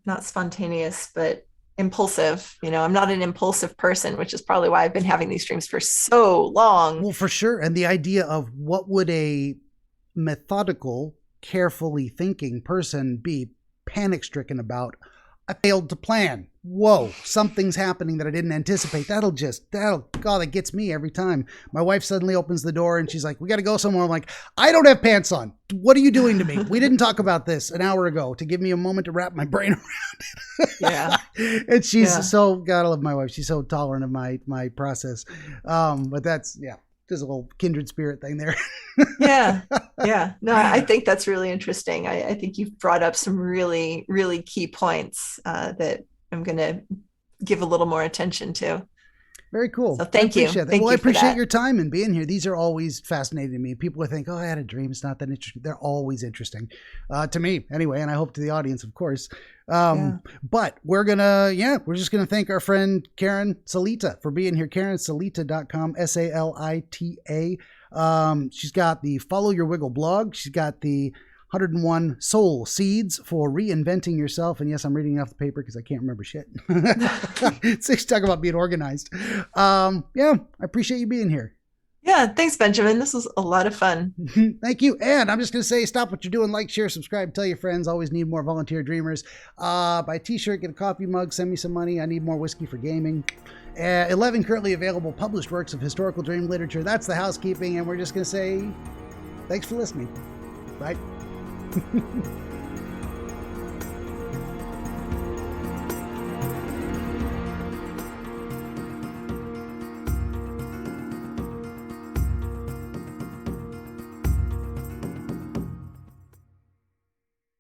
not spontaneous, but impulsive. I'm not an impulsive person, which is probably why I've been having these dreams for so long. Well, for sure. And the idea of what would a methodical, carefully thinking person be panic-stricken about? I failed to plan. Whoa, something's happening that I didn't anticipate. That gets me every time. My wife suddenly opens the door and she's like, we got to go somewhere. I'm like, I don't have pants on. What are you doing to me? We didn't talk about this an hour ago to give me a moment to wrap my brain around it. Yeah. And she's so, gotta love my wife. She's so tolerant of my process. But that's, there's a little kindred spirit thing there. Yeah. No, I think that's really interesting. I think you've brought up some really, really key points that I'm going to give a little more attention to. Very cool. So thank you. That. Thank well, you I appreciate that. your time and being here. These are always fascinating to me. People would think, oh, I had a dream. It's not that interesting. They're always interesting to me anyway. And I hope to the audience, of course. But we're just going to thank our friend Karen Salita for being here. KarenSalita.com, SALITA. She's got the Follow Your Wiggle blog. She's got the 101 Soul Seeds for Reinventing Yourself. And yes, I'm reading off the paper because I can't remember shit. So she's talking about being organized. I appreciate you being here. Yeah, thanks, Benjamin. This was a lot of fun. Thank you. And I'm just going to say, stop what you're doing, like, share, subscribe, tell your friends. Always need more volunteer dreamers. Buy a t-shirt, get a coffee mug, send me some money. I need more whiskey for gaming. 11 currently available published works of historical dream literature. That's the housekeeping. And we're just going to say, thanks for listening. Bye.